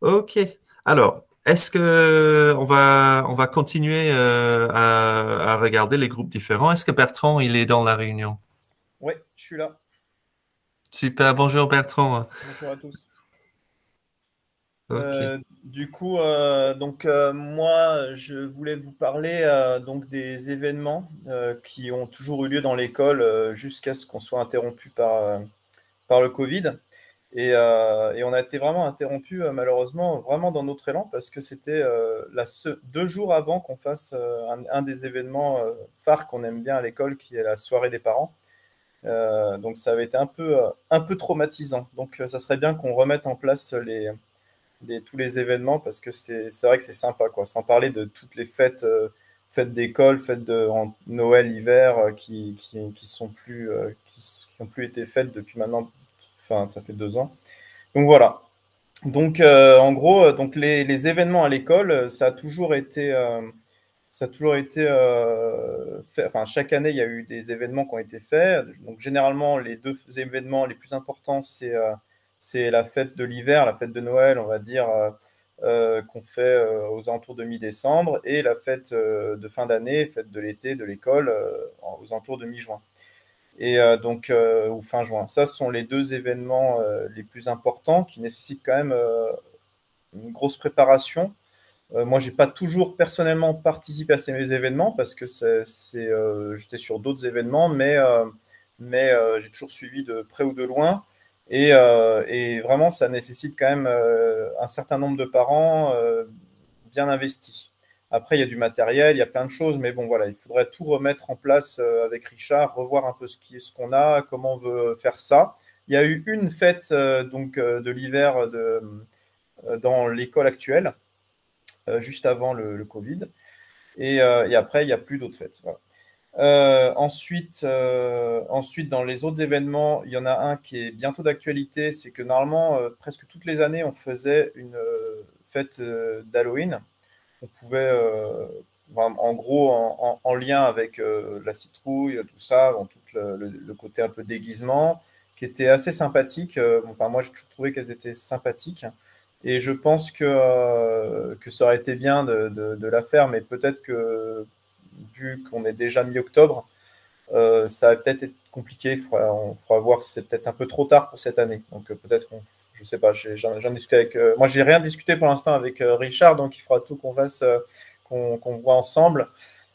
Speaker 1: Ok. Alors, est-ce que on va continuer à regarder les groupes différents? Est-ce que Bertrand, il est dans la réunion?
Speaker 6: Oui, je suis là.
Speaker 1: Super. Bonjour Bertrand.
Speaker 6: Bonjour à tous.
Speaker 1: Ok.
Speaker 6: Du coup, moi, je voulais vous parler donc des événements qui ont toujours eu lieu dans l'école jusqu'à ce qu'on soit interrompu par le Covid. Et on a été vraiment interrompu, malheureusement, vraiment dans notre élan, parce que c'était 2 jours avant qu'on fasse un des événements phares qu'on aime bien à l'école, qui est la soirée des parents. Donc ça avait été un peu traumatisant. Donc ça serait bien qu'on remette en place tous les événements, parce que c'est vrai que c'est sympa, quoi. Sans parler de toutes les fêtes, fêtes d'école, fêtes de Noël, hiver, qui sont plus, qui ont plus été faites depuis maintenant. Enfin, ça fait 2 ans. Donc voilà. Donc en gros, donc les événements à l'école, ça a toujours été fait. Enfin, chaque année, il y a eu des événements qui ont été faits. Donc généralement, les 2 événements les plus importants, c'est la fête de l'hiver, la fête de Noël, on va dire, qu'on fait aux alentours de mi-décembre, et la fête de fin d'année, fête de l'été de l'école, aux alentours de mi-juin. Et ou fin juin. Ça, ce sont les deux événements les plus importants qui nécessitent quand même une grosse préparation. Moi, j'ai pas toujours personnellement participé à ces événements parce que j'étais sur d'autres événements, mais j'ai toujours suivi de près ou de loin. Et vraiment, ça nécessite quand même un certain nombre de parents bien investis. Après, il y a du matériel, il y a plein de choses, mais bon, voilà, il faudrait tout remettre en place avec Richard, revoir un peu ce qu'on a, comment on veut faire ça. Il y a eu une fête de l'hiver dans l'école actuelle, juste avant le Covid. Et après, il n'y a plus d'autres fêtes. Voilà. Ensuite, dans les autres événements, il y en a un qui est bientôt d'actualité, c'est que normalement, presque toutes les années, on faisait une fête d'Halloween. On pouvait, en gros, en lien avec la citrouille, tout ça, dans tout le côté un peu déguisement, qui était assez sympathique. Enfin, moi, j'ai toujours trouvé qu'elles étaient sympathiques. Et je pense que ça aurait été bien de la faire, mais peut-être que, vu qu'on est déjà mi-octobre, ça va peut-être être compliqué. On fera voir si c'est peut-être un peu trop tard pour cette année. Donc peut-être je ne sais pas, j'en discute avec. Moi, j'ai rien discuté pour l'instant avec Richard, donc il faudra tout qu'on fasse, qu'on voit ensemble.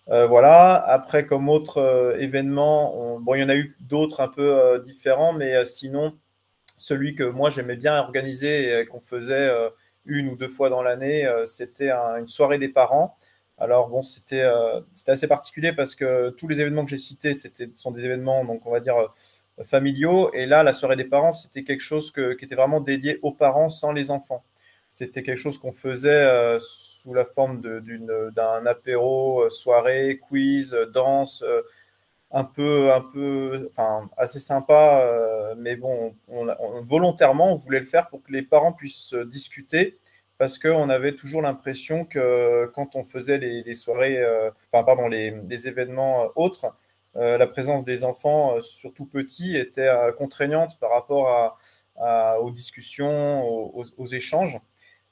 Speaker 6: Voilà. Après, comme autre événement, il y en a eu d'autres un peu différents, mais sinon, celui que moi j'aimais bien organiser et qu'on faisait une ou deux fois dans l'année, c'était une soirée des parents. Alors bon, c'était assez particulier parce que tous les événements que j'ai cités sont des événements, donc on va dire familiaux. Et là, la soirée des parents, c'était quelque chose qui était vraiment dédié aux parents sans les enfants. C'était quelque chose qu'on faisait sous la forme d'un apéro, soirée, quiz, danse, enfin, assez sympa. Mais bon, volontairement, on voulait le faire pour que les parents puissent discuter, parce qu'on avait toujours l'impression que quand on faisait les soirées, les événements autres, la présence des enfants, surtout petits, était contraignante par rapport aux discussions, aux échanges.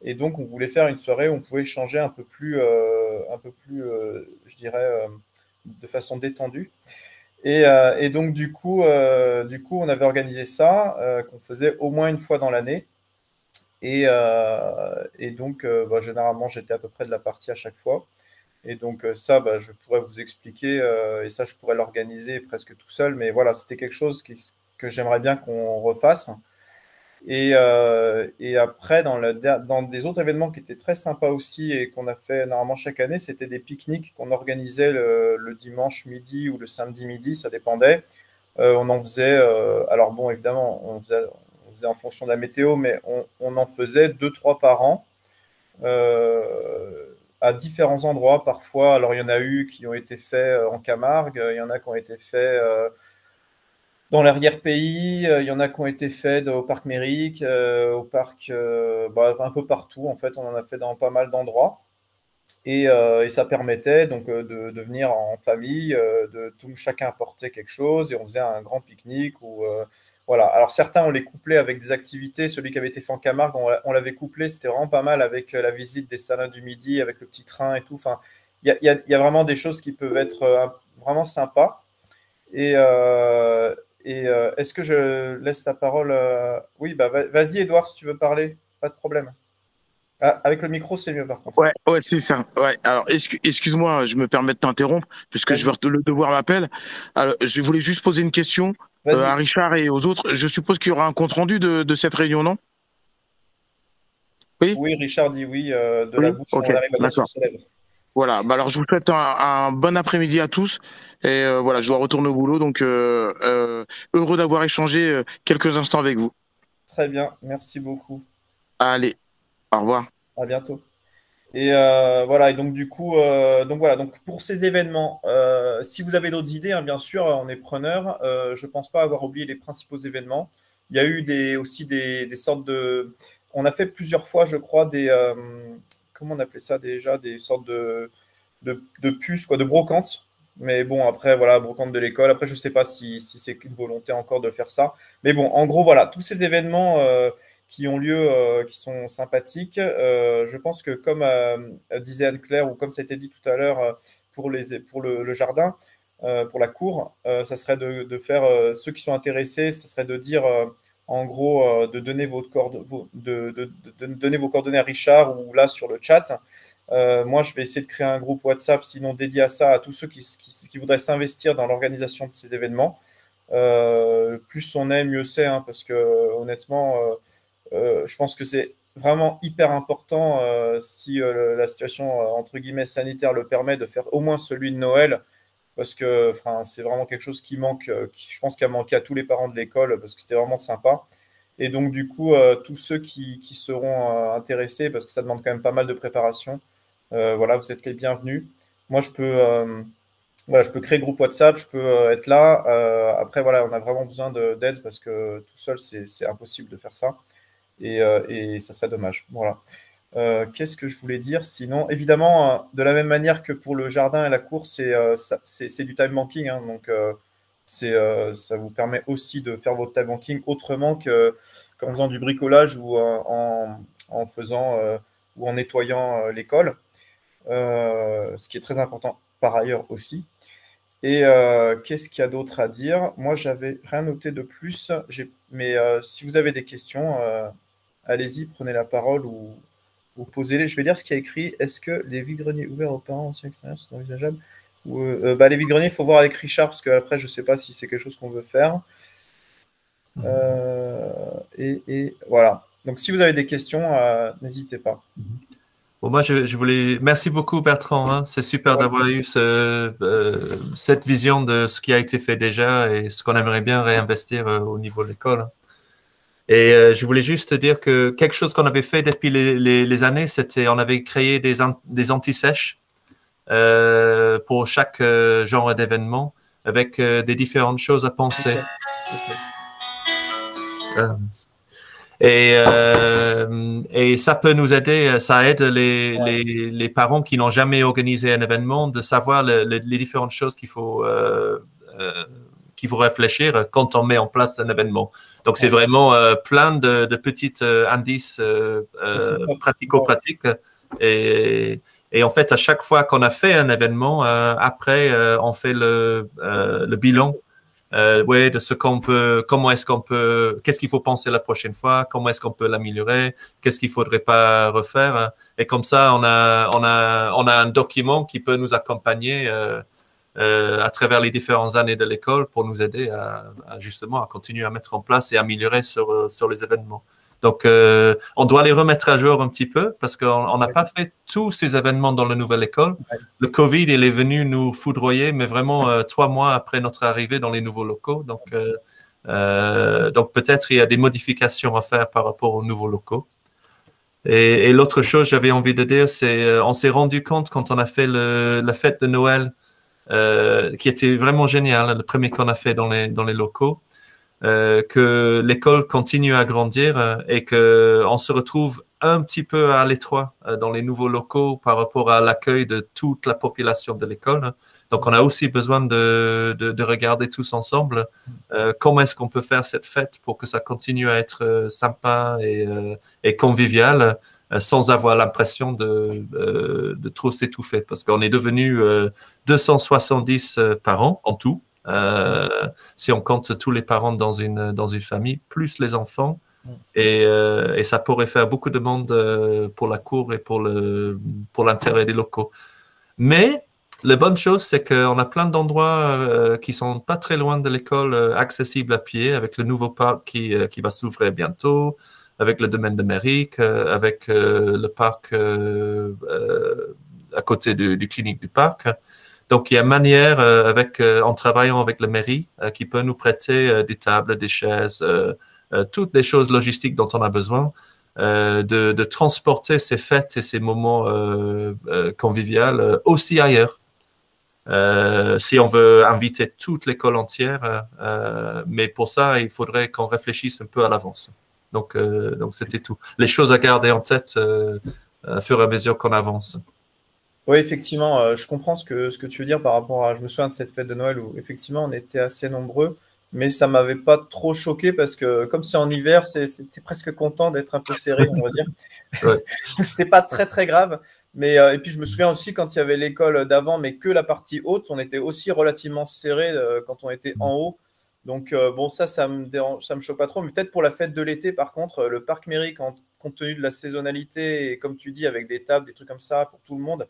Speaker 6: Et donc, on voulait faire une soirée où on pouvait échanger un peu plus, je dirais, de façon détendue. Et donc, du coup, on avait organisé ça, qu'on faisait au moins une fois dans l'année. Et donc, généralement, j'étais à peu près de la partie à chaque fois. Et donc, ça, je pourrais vous expliquer, et ça, je pourrais l'organiser presque tout seul. Mais voilà, c'était quelque chose que j'aimerais bien qu'on refasse. Et après, dans des autres événements qui étaient très sympas aussi et qu'on a fait normalement chaque année, c'était des pique-niques qu'on organisait le dimanche midi ou le samedi midi, ça dépendait. On en faisait, alors bon, évidemment, on faisait en fonction de la météo, mais on en faisait 2-3 par an, à différents endroits parfois. Alors, il y en a eu qui ont été faits en Camargue, il y en a qui ont été faits dans l'arrière-pays, il y en a qui ont été faits au parc Mérique, au parc, un peu partout. En fait, on en a fait dans pas mal d'endroits. Et ça permettait donc de venir en famille, chacun apportait quelque chose et on faisait un grand pique-nique. Voilà. Alors certains, on les couplait avec des activités. Celui qui avait été fait en Camargue, on l'avait couplé. C'était vraiment pas mal avec la visite des salins du Midi, avec le petit train et tout. Enfin, il y a vraiment des choses qui peuvent être vraiment sympas. Et est-ce que je laisse la parole Oui, vas-y, Edouard, si tu veux parler, pas de problème. Ah, avec le micro, c'est mieux par contre.
Speaker 5: Ouais, c'est ça. Ouais. Alors, excuse-moi, je me permets de t'interrompre, puisque le devoir m'appelle. Alors, je voulais juste poser une question à Richard et aux autres. Je suppose qu'il y aura un compte-rendu de cette réunion, non? Oui?
Speaker 6: Oui, Richard dit oui, de la bouche,
Speaker 5: okay.
Speaker 6: On arrive à dire sur ses lèvres.
Speaker 5: Voilà, alors je vous souhaite un bon après-midi à tous. Et voilà, je dois retourner au boulot, donc heureux d'avoir échangé quelques instants avec vous.
Speaker 6: Très bien, merci beaucoup.
Speaker 5: Allez, au revoir.
Speaker 6: À bientôt. Et voilà, et donc du coup, donc pour ces événements, si vous avez d'autres idées, hein, bien sûr, on est preneur. Je ne pense pas avoir oublié les principaux événements. Il y a eu aussi des sortes de... On a fait plusieurs fois, je crois, comment on appelait ça déjà? Des sortes de puces, quoi, de brocantes. Mais bon, après, voilà, brocante de l'école. Après, je ne sais pas si c'est une volonté encore de faire ça. Mais bon, en gros, voilà, tous ces événements qui ont lieu, qui sont sympathiques. Je pense que comme disait Anne-Claire, ou comme ça a été dit tout à l'heure pour le jardin, pour la cour, ça serait de faire, ceux qui sont intéressés, ça serait de dire, en gros, de donner donner vos coordonnées à Richard ou là sur le chat. Moi, je vais essayer de créer un groupe WhatsApp, sinon dédié à ça, à tous ceux qui voudraient s'investir dans l'organisation de ces événements. Plus on est, mieux c'est, hein, parce que honnêtement, je pense que c'est vraiment hyper important, si la situation entre guillemets sanitaire le permet, de faire au moins celui de Noël, parce que c'est vraiment quelque chose qui manque, je pense qu'il a manqué à tous les parents de l'école, parce que c'était vraiment sympa. Et donc du coup, tous ceux qui seront intéressés, parce que ça demande quand même pas mal de préparation, voilà, vous êtes les bienvenus. Moi, je peux créer le groupe WhatsApp, je peux être là. Après, voilà, on a vraiment besoin d'aide, parce que tout seul, c'est impossible de faire ça. Et ça serait dommage. Voilà. Qu'est-ce que je voulais dire sinon? Évidemment, de la même manière que pour le jardin et la cour, c'est du time banking, hein, donc ça vous permet aussi de faire votre time banking autrement qu'en faisant du bricolage ou en faisant ou en nettoyant l'école, ce qui est très important par ailleurs aussi. Et qu'est-ce qu'il y a d'autre à dire? Moi, j'avais rien noté de plus, mais si vous avez des questions, allez-y, prenez la parole ou posez-les. Je vais lire ce qu'il y a écrit. Est-ce que les vides-greniers ouverts aux parents anciens extérieurs sont envisageables? Les vides-greniers, il faut voir avec Richard, parce qu'après, je ne sais pas si c'est quelque chose qu'on veut faire. Et voilà. Donc, si vous avez des questions, n'hésitez pas.
Speaker 1: Bon, moi, je voulais... Merci beaucoup, Bertrand. Hein. C'est super d'avoir eu cette vision de ce qui a été fait déjà et ce qu'on aimerait bien réinvestir au niveau de l'école. Et je voulais juste dire que quelque chose qu'on avait fait depuis les années, c'était on avait créé des anti-sèches pour chaque genre d'événement avec des différentes choses à penser. Et ça peut nous aider, ça aide les parents qui n'ont jamais organisé un événement de savoir les différentes choses qu'il faut réfléchir quand on met en place un événement. Donc, c'est vraiment plein de petits indices pratico-pratiques. Et en fait, à chaque fois qu'on a fait un événement, après, on fait le bilan de ce qu'on peut, comment est-ce qu'on peut, qu'est-ce qu'il faut penser la prochaine fois, comment est-ce qu'on peut l'améliorer, qu'est-ce qu'il faudrait pas refaire. Et comme ça, on a un document qui peut nous accompagner à travers les différentes années de l'école pour nous aider justement à continuer à mettre en place et améliorer sur les événements. Donc, on doit les remettre à jour un petit peu parce qu'on n'a pas fait tous ces événements dans la nouvelle école. Le Covid, il est venu nous foudroyer, mais vraiment 3 mois après notre arrivée dans les nouveaux locaux. Donc peut-être il y a des modifications à faire par rapport aux nouveaux locaux. Et l'autre chose, j'avais envie de dire, c'est on s'est rendu compte quand on a fait la fête de Noël, qui était vraiment génial, le premier qu'on a fait dans les locaux, que l'école continue à grandir et qu'on se retrouve un petit peu à l'étroit dans les nouveaux locaux par rapport à l'accueil de toute la population de l'école. Donc, on a aussi besoin de regarder tous ensemble comment est-ce qu'on peut faire cette fête pour que ça continue à être sympa et convivial sans avoir l'impression de trop s'étouffer. Parce qu'on est devenu 270 parents en tout. Si on compte tous les parents dans une famille, plus les enfants, et ça pourrait faire beaucoup de monde pour la cour et pour l'intérêt des locaux. Mais la bonne chose, c'est qu'on a plein d'endroits qui sont pas très loin de l'école, accessibles à pied, avec le nouveau parc qui va s'ouvrir bientôt, avec le domaine de Méric, avec le parc à côté du clinique du parc. Donc, il y a manière, en travaillant avec la mairie, qui peut nous prêter des tables, des chaises, toutes les choses logistiques dont on a besoin, de transporter ces fêtes et ces moments conviviaux aussi ailleurs. Si on veut inviter toute l'école entière, mais pour ça, il faudrait qu'on réfléchisse un peu à l'avance. Donc c'était tout. Les choses à garder en tête au fur et à mesure qu'on avance.
Speaker 6: Oui, effectivement, je comprends ce que tu veux dire par rapport à... Je me souviens de cette fête de Noël où, effectivement, on était assez nombreux. mais ça m'avait pas trop choqué parce que comme c'est en hiver, c'était presque content d'être un peu serré, on va dire.
Speaker 1: Ouais.
Speaker 6: C'était pas très très grave. Mais et puis je me souviens aussi quand il y avait l'école d'avant, mais que la partie haute, on était aussi relativement serré quand on était en haut. Donc bon, ça me dérange, ça me choque pas trop. Mais peut-être pour la fête de l'été, par contre, le parc Mairie, compte tenu de la saisonnalité et comme tu dis, avec des tables, des trucs comme ça pour tout le monde,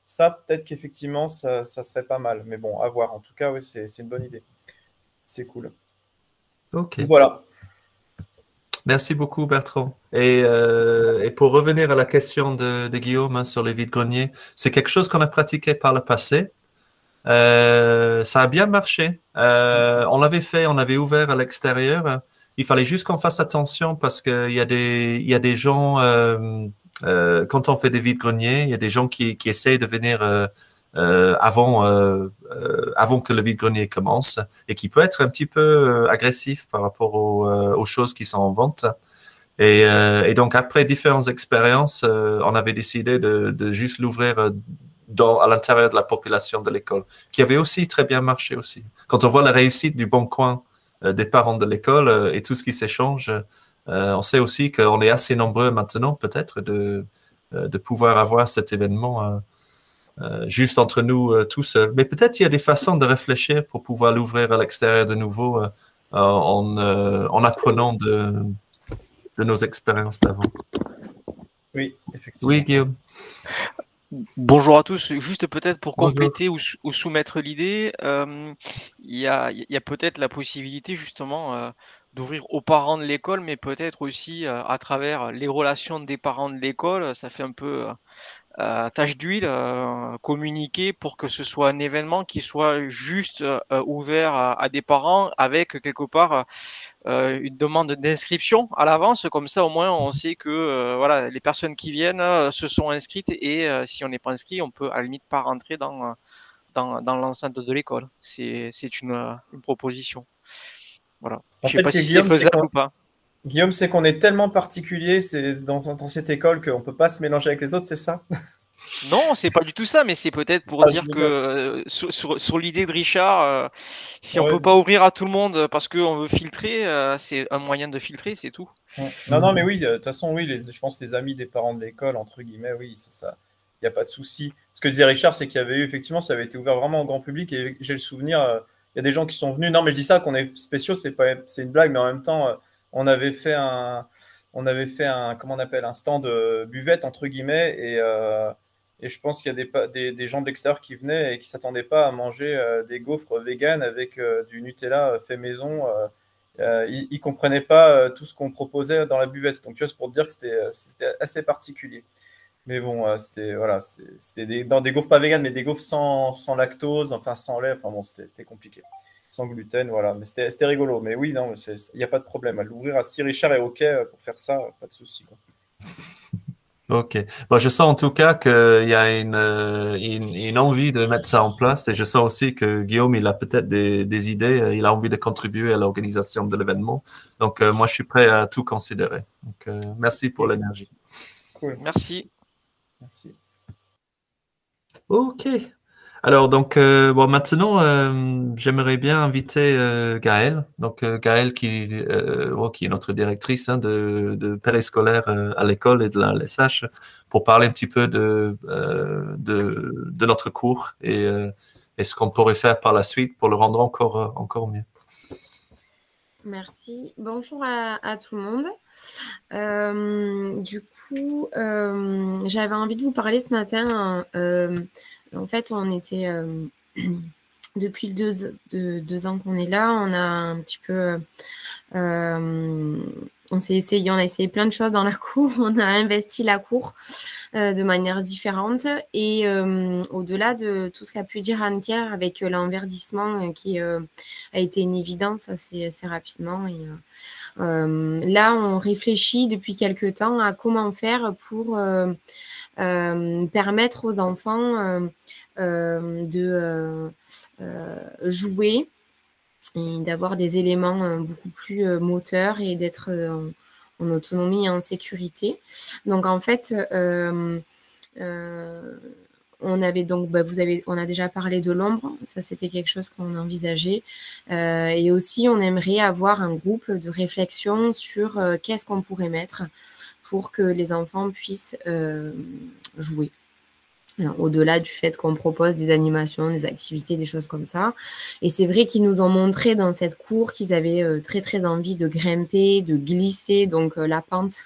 Speaker 6: ça peut-être qu'effectivement ça serait pas mal. Mais bon, à voir. En tout cas, oui, c'est une bonne idée. C'est cool.
Speaker 1: Ok.
Speaker 6: Voilà.
Speaker 1: Merci beaucoup, Bertrand. Et pour revenir à la question de Guillaume, hein, sur les vides-greniers, c'est quelque chose qu'on a pratiqué par le passé. Ça a bien marché. On l'avait fait, on avait ouvert à l'extérieur. Il fallait juste qu'on fasse attention parce qu'il y a des gens, quand on fait des vides-greniers, il y a des gens qui essayent de venir avant que le vide-grenier commence et qui peut être un petit peu agressif par rapport aux choses qui sont en vente. Et donc, après différentes expériences, on avait décidé de juste l'ouvrir à l'intérieur de la population de l'école, qui avait aussi très bien marché aussi. Quand on voit la réussite du Bon Coin des parents de l'école et tout ce qui s'échange, on sait aussi qu'on est assez nombreux maintenant, peut-être, de pouvoir avoir cet événement juste entre nous tout seul. Mais peut-être il y a des façons de réfléchir pour pouvoir l'ouvrir à l'extérieur de nouveau en apprenant de nos expériences d'avant.
Speaker 6: Oui, effectivement.
Speaker 1: Oui, Guillaume.
Speaker 7: Bonjour à tous. Juste peut-être pour
Speaker 1: Bonjour.
Speaker 7: compléter ou soumettre l'idée, il y a peut-être la possibilité justement d'ouvrir aux parents de l'école, mais peut-être aussi à travers les relations des parents de l'école. Ça fait un peu tâche d'huile, communiquer pour que ce soit un événement qui soit juste ouvert à des parents avec quelque part une demande d'inscription à l'avance, comme ça au moins on sait que voilà, les personnes qui viennent se sont inscrites et si on n'est pas inscrit, on peut à la limite pas rentrer dans l'enceinte de l'école. C'est une proposition. Voilà.
Speaker 6: En
Speaker 7: Je sais
Speaker 6: fait,
Speaker 7: pas si c'est
Speaker 6: Guillaume,
Speaker 7: faisable ou pas.
Speaker 6: Guillaume, c'est qu'on est tellement particulier dans cette école qu'on ne peut pas se mélanger avec les autres, c'est ça?
Speaker 7: Non, c'est pas du tout ça, mais c'est peut-être pour
Speaker 6: Ah,
Speaker 7: dire
Speaker 6: je
Speaker 7: que sur l'idée de Richard, si on
Speaker 6: Ouais.
Speaker 7: peut pas ouvrir à tout le monde parce qu'on veut filtrer, c'est un moyen de filtrer, c'est tout.
Speaker 6: Non, mais oui, de toute façon, oui, je pense que les amis des parents de l'école, entre guillemets, oui, ça, il n'y a pas de souci. Ce que disait Richard, c'est qu'il y avait eu, effectivement, ça avait été ouvert vraiment au grand public et j'ai le souvenir, il y a des gens qui sont venus. Non, mais je dis ça, qu'on est spéciaux, c'est une blague, mais en même temps, on avait fait comment on appelle, un stand buvette, entre guillemets, et je pense qu'il y a des gens de l'extérieur qui venaient et qui ne s'attendaient pas à manger des gaufres véganes avec du Nutella fait maison. Ils ne comprenaient pas tout ce qu'on proposait dans la buvette. Donc, tu vois, c'est pour te dire que c'était assez particulier. Mais bon, c'était dans des gaufres pas véganes, mais des gaufres sans lactose, enfin sans lait. Enfin bon, c'était compliqué. Sans gluten, voilà. Mais c'était rigolo. Mais oui, non, il n'y a pas de problème. À l'ouvrir, si Richard est OK pour faire ça, pas de souci, quoi.
Speaker 1: Ok. Bon, je sens en tout cas qu'il y a une envie de mettre ça en place et je sens aussi que Guillaume, il a peut-être des idées, il a envie de contribuer à l'organisation de l'événement. Donc, moi, je suis prêt à tout considérer. Donc, merci pour l'énergie.
Speaker 6: Cool.
Speaker 7: Merci.
Speaker 6: Merci.
Speaker 1: Ok. Alors, donc, bon, maintenant, j'aimerais bien inviter Gaëlle. Donc, Gaëlle qui est notre directrice de périscolaire à l'école et de la LSH pour parler un petit peu de notre cours et ce qu'on pourrait faire par la suite pour le rendre encore mieux.
Speaker 8: Merci. Bonjour à tout le monde. Du coup, j'avais envie de vous parler ce matin. En fait, on était depuis deux ans qu'on est là, on a un petit peu, on a essayé plein de choses dans la cour. On a investi la cour de manière différente et au-delà de tout ce qu'a pu dire Anne-Claire avec l'enverdissement qui a été une évidence assez rapidement. Et là, on réfléchit depuis quelque temps à comment faire pour permettre aux enfants de jouer et d'avoir des éléments beaucoup plus moteurs et d'être en autonomie et en sécurité. Donc, en fait, on avait donc, on a déjà parlé de l'ombre, ça c'était quelque chose qu'on envisageait. Et aussi, on aimerait avoir un groupe de réflexion sur qu'est-ce qu'on pourrait mettre pour que les enfants puissent jouer. Au-delà du fait qu'on propose des animations, des activités, des choses comme ça. Et c'est vrai qu'ils nous ont montré dans cette cour qu'ils avaient très, très envie de grimper, de glisser, donc la pente,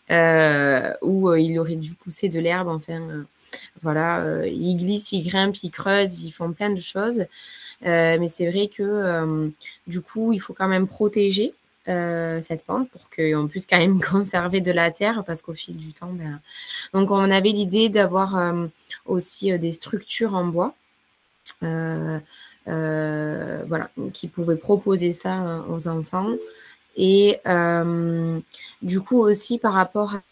Speaker 8: où il aurait dû pousser de l'herbe, enfin, voilà, ils glissent, ils grimpent, ils creusent, ils font plein de choses. Mais c'est vrai que, du coup, il faut quand même protéger cette pente pour qu'on puisse quand même conserver de la terre parce qu'au fil du temps, donc on avait l'idée d'avoir aussi des structures en bois, voilà, qui pouvaient proposer ça aux enfants. Et du coup aussi par rapport à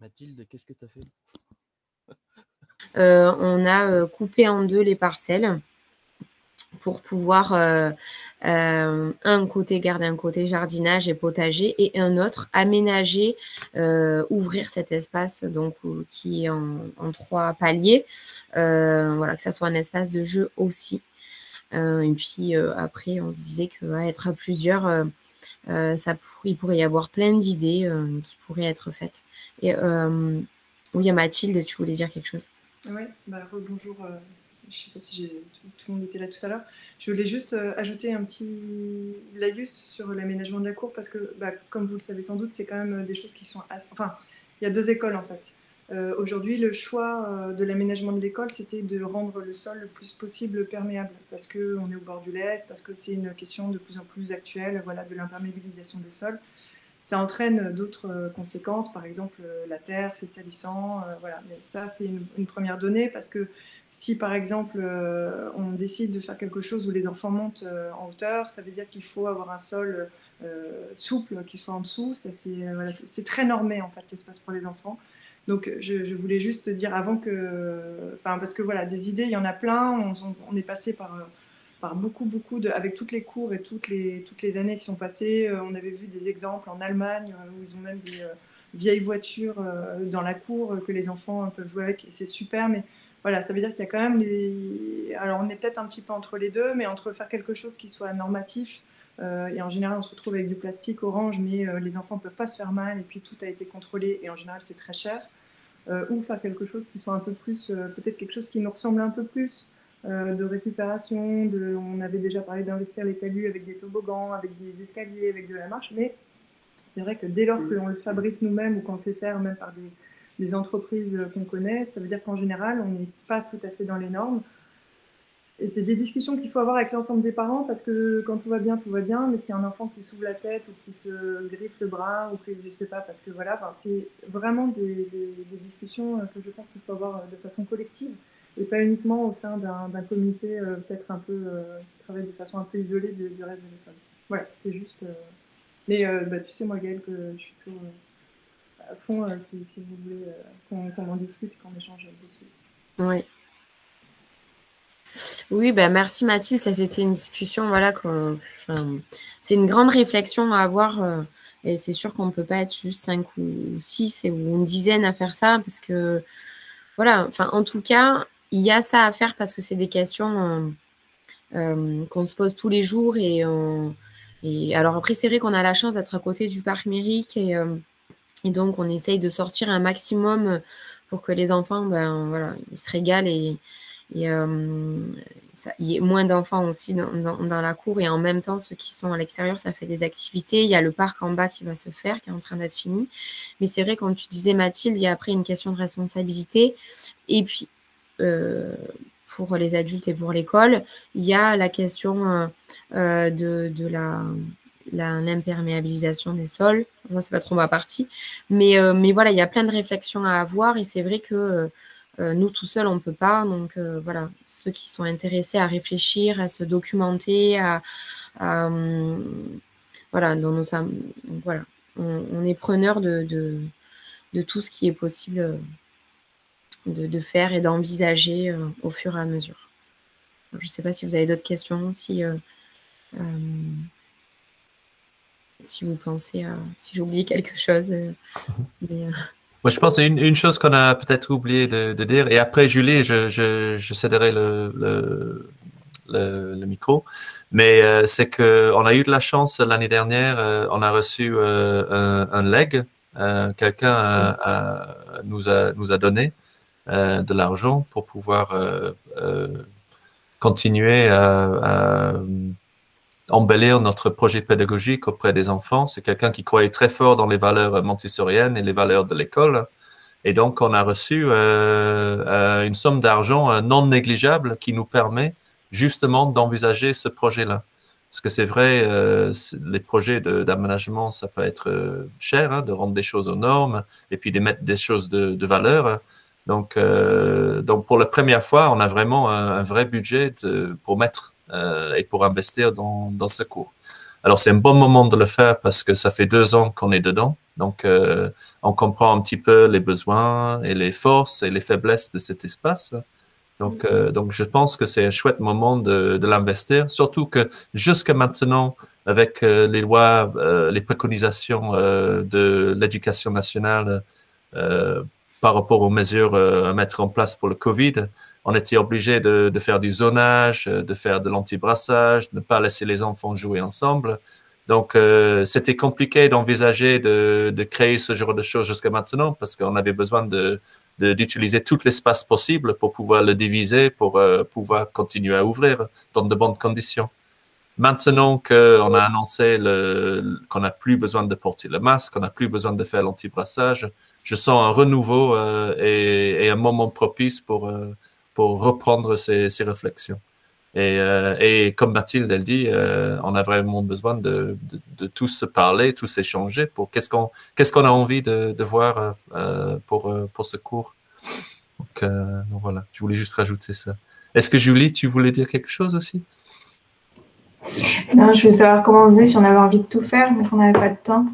Speaker 9: Mathilde, qu'est-ce que tu as fait?
Speaker 8: On a coupé en deux les parcelles pour pouvoir un côté garder un côté jardinage et potager et un autre aménager, ouvrir cet espace donc qui est en 3 paliers, voilà, que ça soit un espace de jeu aussi. Et puis après on se disait qu'être à plusieurs, il pourrait y avoir plein d'idées qui pourraient être faites. Et oui, Mathilde, tu voulais dire quelque chose?
Speaker 3: Oui, rebonjour. Je ne sais pas si tout le monde était là tout à l'heure. Je voulais juste ajouter un petit laïus sur l'aménagement de la cour parce que, comme vous le savez sans doute, c'est quand même des choses qui sont... Enfin, il y a 2 écoles en fait. Aujourd'hui, le choix de l'aménagement de l'école, c'était de rendre le sol le plus possible perméable parce qu'on est au bord du Lez, parce que c'est une question de plus en plus actuelle, voilà, de l'imperméabilisation des sols. Ça entraîne d'autres conséquences, par exemple la terre, c'est salissant, voilà. Mais ça, c'est une première donnée parce que si par exemple on décide de faire quelque chose où les enfants montent en hauteur, ça veut dire qu'il faut avoir un sol souple qui soit en dessous. Ça, c'est très normé en fait l'espace pour les enfants. Donc je voulais juste dire avant que, parce que voilà, des idées, il y en a plein. On est passé par beaucoup avec toutes les cours et toutes les années qui sont passées. On avait vu des exemples en Allemagne où ils ont même des vieilles voitures dans la cour que les enfants peuvent jouer avec et c'est super. Mais voilà, ça veut dire qu'il y a quand même alors on est peut-être un petit peu entre les deux, mais entre faire quelque chose qui soit normatif et en général on se retrouve avec du plastique orange, mais les enfants ne peuvent pas se faire mal et puis tout a été contrôlé et en général c'est très cher. Ou faire quelque chose qui soit un peu plus, peut-être quelque chose qui nous ressemble un peu plus, de récupération, on avait déjà parlé d'investir les talus avec des toboggans, avec des escaliers, avec de la marche, mais c'est vrai que dès lors que l'on le fabrique nous-mêmes ou qu'on le fait faire même par des entreprises qu'on connaît, ça veut dire qu'en général, on n'est pas tout à fait dans les normes. Et c'est des discussions qu'il faut avoir avec l'ensemble des parents parce que quand tout va bien, mais s'il y a un enfant qui s'ouvre la tête ou qui se griffe le bras ou que je sais pas, parce que voilà, c'est vraiment des discussions que je pense qu'il faut avoir de façon collective et pas uniquement au sein d'un comité peut-être un peu qui travaille de façon un peu isolée du reste de l'école. Voilà, c'est juste... Mais tu sais moi Gaëlle que je suis toujours à fond si vous voulez qu'on en discute et qu'on échange dessus.
Speaker 8: Oui. Oui, merci Mathilde, ça c'était une discussion, voilà, c'est une grande réflexion à avoir et c'est sûr qu'on ne peut pas être juste 5 ou 6 ou une dizaine à faire ça parce que, voilà, en tout cas, il y a ça à faire parce que c'est des questions qu'on se pose tous les jours et alors après, c'est vrai qu'on a la chance d'être à côté du parc Mérique et donc on essaye de sortir un maximum pour que les enfants, voilà, ils se régalent et il y ait moins d'enfants aussi dans la cour et en même temps ceux qui sont à l'extérieur ça fait des activités, il y a le parc en bas qui va se faire, qui est en train d'être fini, mais c'est vrai comme tu disais Mathilde, il y a après une question de responsabilité et puis pour les adultes et pour l'école, il y a la question de l'imperméabilisation des sols, ça c'est pas trop ma partie, mais voilà, il y a plein de réflexions à avoir et c'est vrai que nous, tout seuls, on ne peut pas. Donc, voilà, ceux qui sont intéressés à réfléchir, à se documenter, voilà, notamment, donc, voilà, on est preneur de tout ce qui est possible de faire et d'envisager au fur et à mesure. Je ne sais pas si vous avez d'autres questions, si vous pensez si j'ai oublié quelque chose.
Speaker 1: Moi, je pense une chose qu'on a peut-être oublié de dire, et après, Julie, je céderai le micro, mais c'est qu'on a eu de la chance l'année dernière, on a reçu un leg, quelqu'un nous a donné de l'argent pour pouvoir continuer à embellir notre projet pédagogique auprès des enfants. C'est quelqu'un qui croyait très fort dans les valeurs montessoriennes et les valeurs de l'école. Et donc, on a reçu une somme d'argent non négligeable qui nous permet justement d'envisager ce projet-là. Parce que c'est vrai, les projets d'aménagement, ça peut être cher, hein, de rendre des choses aux normes et puis de mettre des choses de valeur. Donc, pour la première fois, on a vraiment un vrai budget pour mettre et pour investir dans ce cours. Alors, c'est un bon moment de le faire parce que ça fait 2 ans qu'on est dedans. Donc, on comprend un petit peu les besoins et les forces et les faiblesses de cet espace. Donc, je pense que c'est un chouette moment de l'investir, surtout que jusqu'à maintenant, avec les lois, les préconisations de l'éducation nationale par rapport aux mesures à mettre en place pour le Covid, on était obligé de faire du zonage, de faire de l'anti-brassage, de ne pas laisser les enfants jouer ensemble. Donc, c'était compliqué d'envisager de créer ce genre de choses jusqu'à maintenant parce qu'on avait besoin d'utiliser tout l'espace possible pour pouvoir le diviser, pour pouvoir continuer à ouvrir dans de bonnes conditions. Maintenant qu'on a annoncé qu'on n'a plus besoin de porter le masque, qu'on n'a plus besoin de faire l'anti-brassage, je sens un renouveau et un moment propice pour reprendre ces réflexions. Et comme Mathilde, elle dit, on a vraiment besoin de tous se parler, tous échanger pour qu'est-ce qu'on a envie de voir pour ce cours. Donc voilà, je voulais juste rajouter ça. Est-ce que Julie, tu voulais dire quelque chose aussi?
Speaker 10: Non, je voulais savoir comment on faisait si on avait envie de tout faire, mais qu'on n'avait pas de temps.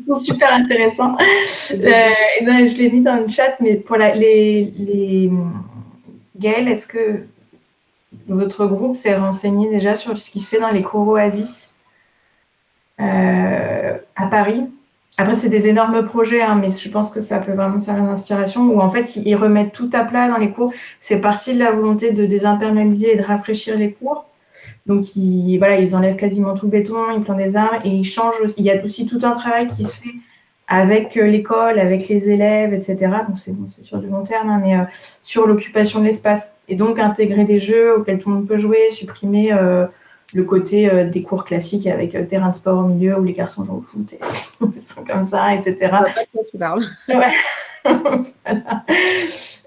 Speaker 10: C'est super intéressant. Non, je l'ai mis dans le chat, mais pour les Gaëlle, est-ce que votre groupe s'est renseigné déjà sur ce qui se fait dans les cours Oasis à Paris? Après, c'est des énormes projets, hein, mais je pense que ça peut vraiment servir d'inspiration, où en fait, ils remettent tout à plat dans les cours. C'est parti de la volonté de désimperméabiliser et de rafraîchir les cours. Donc, ils enlèvent quasiment tout le béton, ils plantent des arbres et ils changent aussi. Il y a aussi tout un travail qui se fait avec l'école, avec les élèves, etc. Donc, c'est sur du long terme, hein, mais sur l'occupation de l'espace. Et donc, intégrer des jeux auxquels tout le monde peut jouer, supprimer le côté des cours classiques avec terrain de sport au milieu où les garçons jouent au foot et ils sont comme ça, etc.
Speaker 8: Je vois pas de quoi tu parles.
Speaker 10: Ouais. Voilà.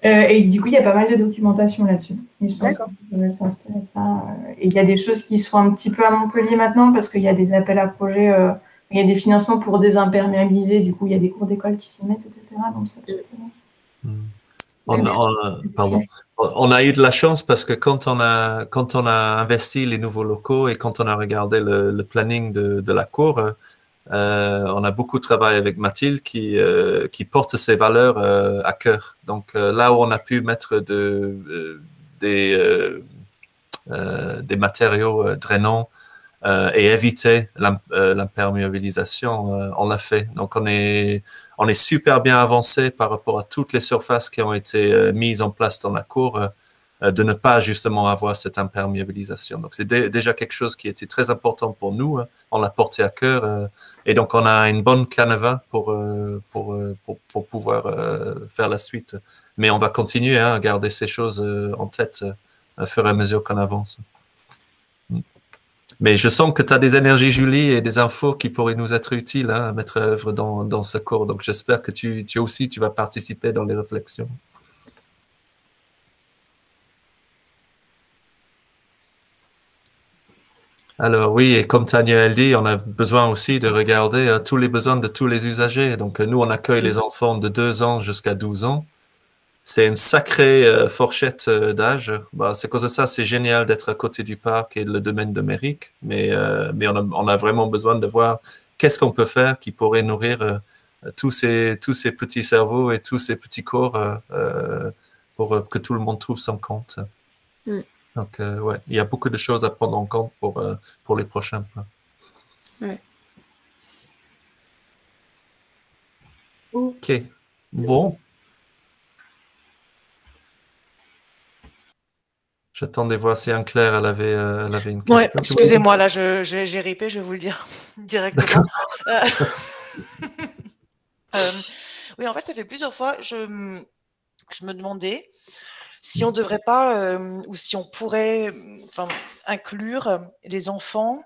Speaker 10: Et du coup, il y a pas mal de documentation là-dessus. Et je pense qu'on peut s'inspirer de ça. Et il y a des choses qui sont un petit peu à Montpellier maintenant parce qu'il y a des appels à projets, il y a des financements pour désimperméabiliser. Du coup, il y a des cours d'école qui s'y mettent, etc. Donc, ça peut être...
Speaker 1: On a eu de la chance parce que quand on a investi les nouveaux locaux et quand on a regardé le planning de la cour, on a beaucoup travaillé avec Mathilde qui porte ses valeurs à cœur. Donc là où on a pu mettre des matériaux drainants et éviter l'imperméabilisation, on l'a fait. Donc on est super bien avancé par rapport à toutes les surfaces qui ont été mises en place dans la cour, de ne pas justement avoir cette imperméabilisation. Donc c'est déjà quelque chose qui était très important pour nous. On l'a porté à cœur et donc on a une bonne canevas pour pouvoir faire la suite. Mais on va continuer à garder ces choses en tête au fur et à mesure qu'on avance. Mais je sens que tu as des énergies, Julie, et des infos qui pourraient nous être utiles à mettre à œuvre dans ce cours. Donc, j'espère que tu vas participer dans les réflexions. Alors oui, et comme Tania elle dit, on a besoin aussi de regarder tous les besoins de tous les usagers. Donc, nous, on accueille les enfants de 2 ans jusqu'à 12 ans. C'est une sacrée fourchette d'âge. C'est à cause de ça, c'est génial d'être à côté du parc et le domaine de Méric, mais on a vraiment besoin de voir qu'est-ce qu'on peut faire qui pourrait nourrir tous ces petits cerveaux et tous ces petits corps pour que tout le monde trouve son compte. Donc, ouais, il y a beaucoup de choses à prendre en compte pour les prochains pas.
Speaker 2: Ouais.
Speaker 1: Ok, bon. J'attendais voir si Anne-Claire, elle avait une
Speaker 11: Ouais,
Speaker 1: question.
Speaker 11: excusez-moi, là, j'ai ripé, je vais vous le dire directement. Euh, oui, en fait, ça fait plusieurs fois, je me demandais si on devrait pas, ou si on pourrait, enfin, inclure les enfants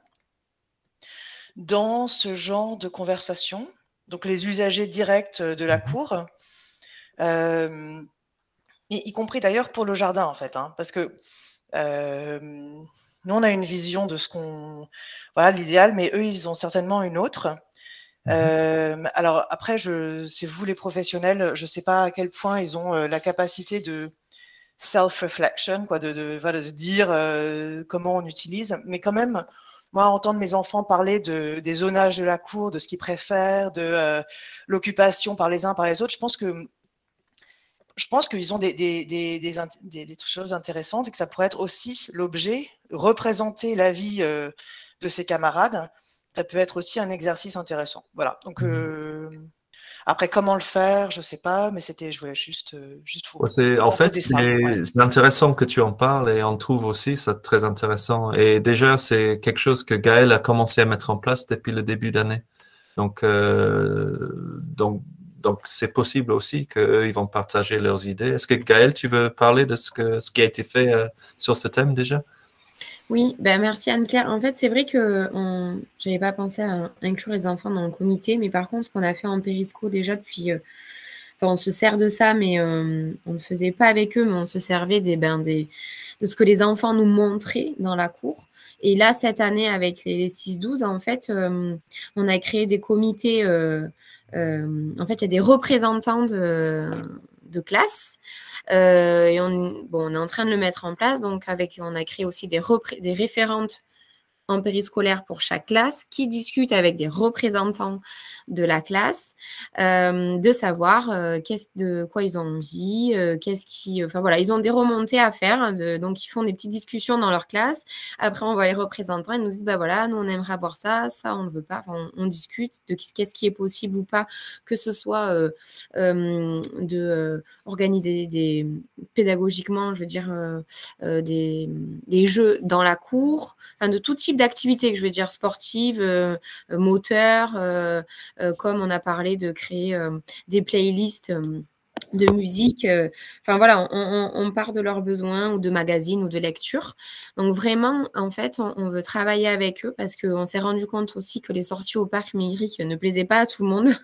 Speaker 11: dans ce genre de conversation, donc les usagers directs de la cour, y compris d'ailleurs pour le jardin, en fait, hein, parce que nous, on a une vision de ce qu'on, voilà, l'idéal, mais eux, ils ont certainement une autre. Alors après, c'est vous les professionnels, je ne sais pas à quel point ils ont la capacité de self-reflection, quoi, voilà, de dire comment on utilise, mais quand même, moi, entendre mes enfants parler des zonages de la cour, de ce qu'ils préfèrent, de l'occupation par les uns, par les autres, je pense qu'ils ont des choses intéressantes et que ça pourrait être aussi l'objet, représenter la vie de ses camarades. Ça peut être aussi un exercice intéressant. Voilà. Donc, après, comment le faire, je ne sais pas, mais je voulais juste vous
Speaker 1: En fait,
Speaker 11: proposer ça. Ouais.
Speaker 1: c'est intéressant que tu en parles et on trouve aussi ça très intéressant. Et déjà, c'est quelque chose que Gaël a commencé à mettre en place depuis le début d'année. Donc, donc c'est possible aussi qu'eux, ils vont partager leurs idées. Est-ce que Gaël, tu veux parler de ce qui a été fait sur ce thème déjà?
Speaker 8: Oui, ben merci Anne-Claire. En fait, c'est vrai que j'avais pas pensé à inclure les enfants dans le comité, mais par contre, ce qu'on a fait en périsco déjà depuis, enfin, on se sert de ça, mais on ne le faisait pas avec eux, mais on se servait de ce que les enfants nous montraient dans la cour. Et là, cette année, avec les 6-12, en fait, on a créé des comités. En fait, il y a des représentants de classe. Et on est en train de le mettre en place. Donc, on a créé aussi des référentes en périscolaire pour chaque classe qui discutent avec des représentants de la classe de savoir de quoi ils ont envie, enfin voilà, ils ont des remontées à faire, donc ils font des petites discussions dans leur classe. Après, on voit les représentants, ils nous disent bah voilà, nous on aimerait avoir ça, on ne veut pas. Enfin, on discute de qu'est-ce qui est possible ou pas, que ce soit organiser pédagogiquement, je veux dire, des jeux dans la cour, enfin de tout type d'activités, que je veux dire sportives, moteurs, comme on a parlé de créer des playlists de musique. Enfin voilà, on part de leurs besoins ou de magazines ou de lecture. Donc vraiment, en fait, on veut travailler avec eux parce qu'on s'est rendu compte aussi que les sorties au parc Migric ne plaisaient pas à tout le monde.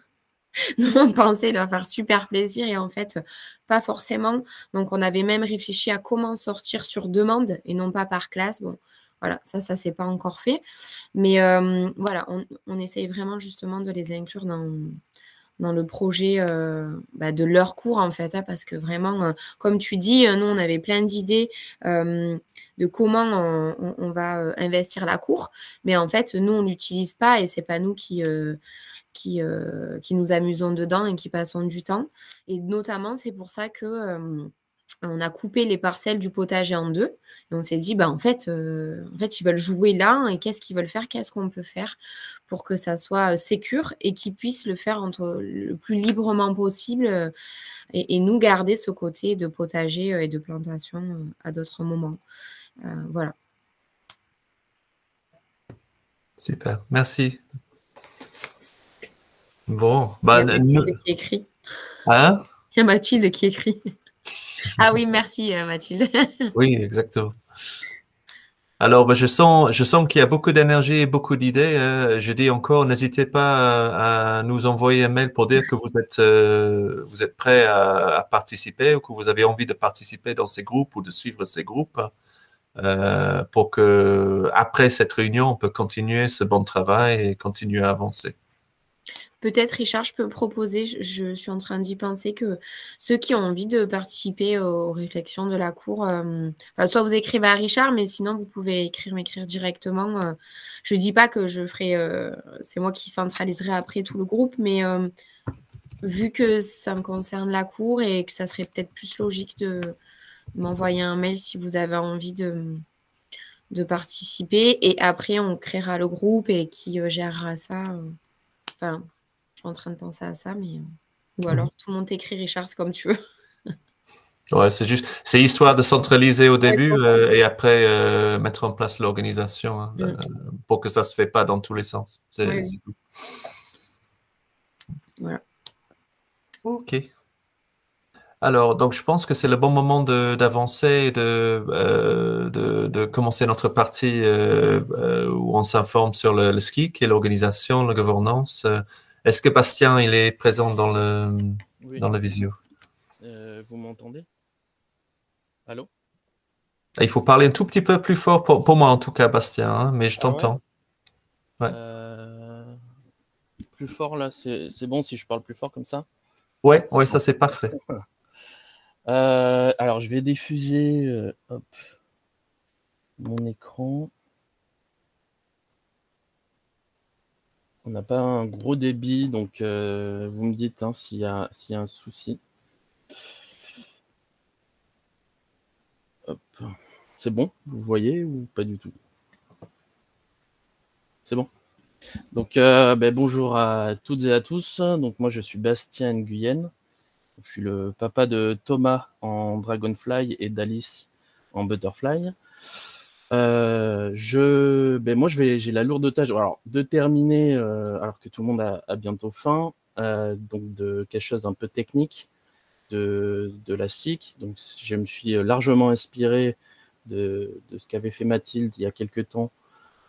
Speaker 8: Nous, on pensait leur faire super plaisir et en fait, pas forcément. Donc, on avait même réfléchi à comment sortir sur demande et non pas par classe. Bon, voilà, ça s'est pas encore fait. Mais voilà, on essaye vraiment justement de les inclure dans le projet de leur cours, en fait, hein, parce que vraiment, comme tu dis, nous, on avait plein d'idées de comment on va investir la cour. Mais en fait, nous, on l'utilise pas et c'est pas nous qui nous amusons dedans et qui passons du temps. Et notamment, c'est pour ça que on a coupé les parcelles du potager en deux. Et on s'est dit, en fait, ils veulent jouer là. Et qu'est-ce qu'ils veulent faire? Qu'est-ce qu'on peut faire pour que ça soit sécure et qu'ils puissent le faire le plus librement possible et nous garder ce côté de potager et de plantation à d'autres moments. Voilà.
Speaker 1: Super, merci. Bon,
Speaker 8: il y a Mathilde qui écrit.
Speaker 1: Hein?
Speaker 8: Il y a Mathilde qui écrit. Ah oui, merci Mathilde.
Speaker 1: Oui, exactement. Alors, je sens qu'il y a beaucoup d'énergie et beaucoup d'idées. Je dis encore, n'hésitez pas à nous envoyer un mail pour dire que vous êtes prêts à participer ou que vous avez envie de participer dans ces groupes ou de suivre ces groupes pour que après cette réunion, on peut continuer ce bon travail et continuer à avancer.
Speaker 8: Peut-être, Richard, je peux proposer, je suis en train d'y penser, que ceux qui ont envie de participer aux réflexions de la cour, soit vous écrivez à Richard, mais sinon, vous pouvez m'écrire directement. Je ne dis pas que je ferai, c'est moi qui centraliserai après tout le groupe, mais vu que ça me concerne la cour et que ça serait peut-être plus logique m'envoyer un mail si vous avez envie de participer. Et après, on créera le groupe et qui gérera ça. Enfin, je suis en train de penser à ça, mais ou alors tout le monde t'écrit, Richard, c'est comme tu veux.
Speaker 1: Ouais, c'est histoire de centraliser au début et après mettre en place l'organisation hein, pour que ça se fait pas dans tous les sens.
Speaker 8: Ouais.
Speaker 1: C'est tout.
Speaker 8: Voilà.
Speaker 1: Ok. Alors, donc je pense que c'est le bon moment d'avancer et de commencer notre partie où on s'informe sur le ski, qui est l'organisation, la gouvernance. Est-ce que Bastien, il est présent dans
Speaker 9: Oui.
Speaker 1: dans la visio?
Speaker 9: Vous m'entendez? Allô?
Speaker 1: Il faut parler un tout petit peu plus fort pour moi en tout cas, Bastien, hein, mais je
Speaker 9: Ah ouais?
Speaker 1: t'entends. Ouais.
Speaker 9: Plus fort là, c'est bon si je parle plus fort comme ça?
Speaker 1: Ouais, ça c'est parfait.
Speaker 9: Alors je vais diffuser hop, mon écran. On n'a pas un gros débit, donc vous me dites hein, s'il y a un souci. Hop. C'est bon? Vous voyez ou pas du tout? C'est bon? Donc bonjour à toutes et à tous. Donc moi je suis Bastien Nguyen. Je suis le papa de Thomas en Dragonfly et d'Alice en Butterfly. Moi j'ai la lourde tâche de terminer alors que tout le monde a bientôt faim, donc de quelque chose un peu technique de la SIC. Donc je me suis largement inspiré de ce qu'avait fait Mathilde il y a quelques temps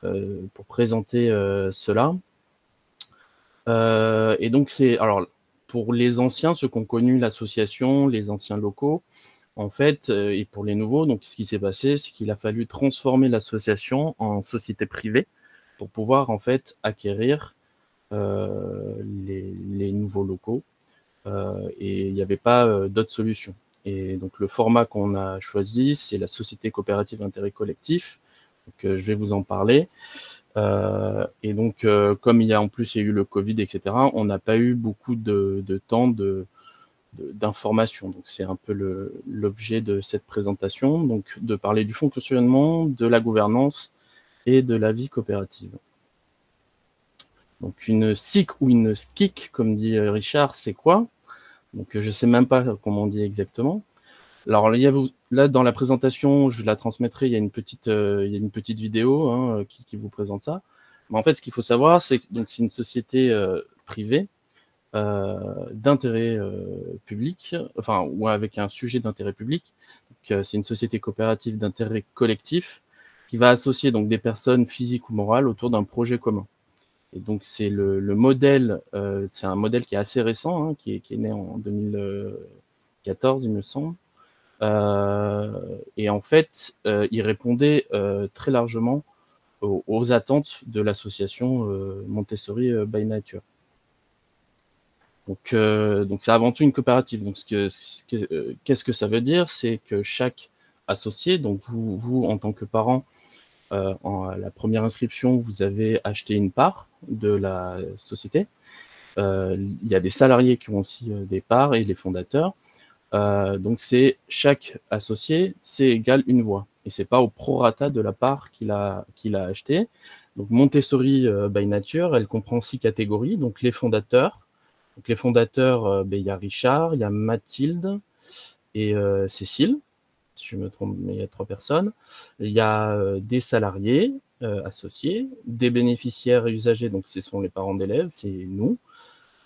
Speaker 9: pour présenter cela. Et donc pour les anciens, ceux qui ont connu l'association, les anciens locaux, en fait, et pour les nouveaux, donc ce qui s'est passé, c'est qu'il a fallu transformer l'association en société privée pour pouvoir en fait acquérir les nouveaux locaux. Et il n'y avait pas d'autre solution. Et donc le format qu'on a choisi, c'est la société coopérative d'intérêt collectif. Donc je vais vous en parler. Et donc comme il y a eu le Covid, etc., on n'a pas eu beaucoup de temps d'information. Donc c'est un peu l'objet de cette présentation, donc de parler du fonctionnement, de la gouvernance et de la vie coopérative. Donc une SIC ou une SKIC, comme dit Richard, c'est quoi? Donc je ne sais même pas comment on dit exactement. Alors là dans la présentation, je la transmettrai, il y a une petite vidéo hein, qui vous présente ça. Mais en fait, ce qu'il faut savoir, c'est que c'est une société privée d'intérêt public, enfin, ou avec un sujet d'intérêt public. C'est une société coopérative d'intérêt collectif qui va associer donc des personnes physiques ou morales autour d'un projet commun. Et donc c'est le modèle, c'est un modèle qui est assez récent, hein, qui est né en 2014, il me semble. Et en fait, il répondait très largement aux attentes de l'association Montessori by Nature. Donc c'est avant tout une coopérative. Donc qu'est-ce que ça veut dire? C'est que chaque associé, donc vous en tant que parent, à la première inscription, vous avez acheté une part de la société. Il y a des salariés qui ont aussi des parts et les fondateurs. Donc c'est chaque associé, c'est égal une voix. Et c'est pas au prorata de la part qu'il a acheté. Donc Montessori by Nature, elle comprend 6 catégories. Donc les fondateurs. Donc les fondateurs, il y a Richard, il y a Mathilde et Cécile, si je me trompe, mais il y a 3 personnes. Il y a des salariés associés, des bénéficiaires et usagers, donc ce sont les parents d'élèves, c'est nous.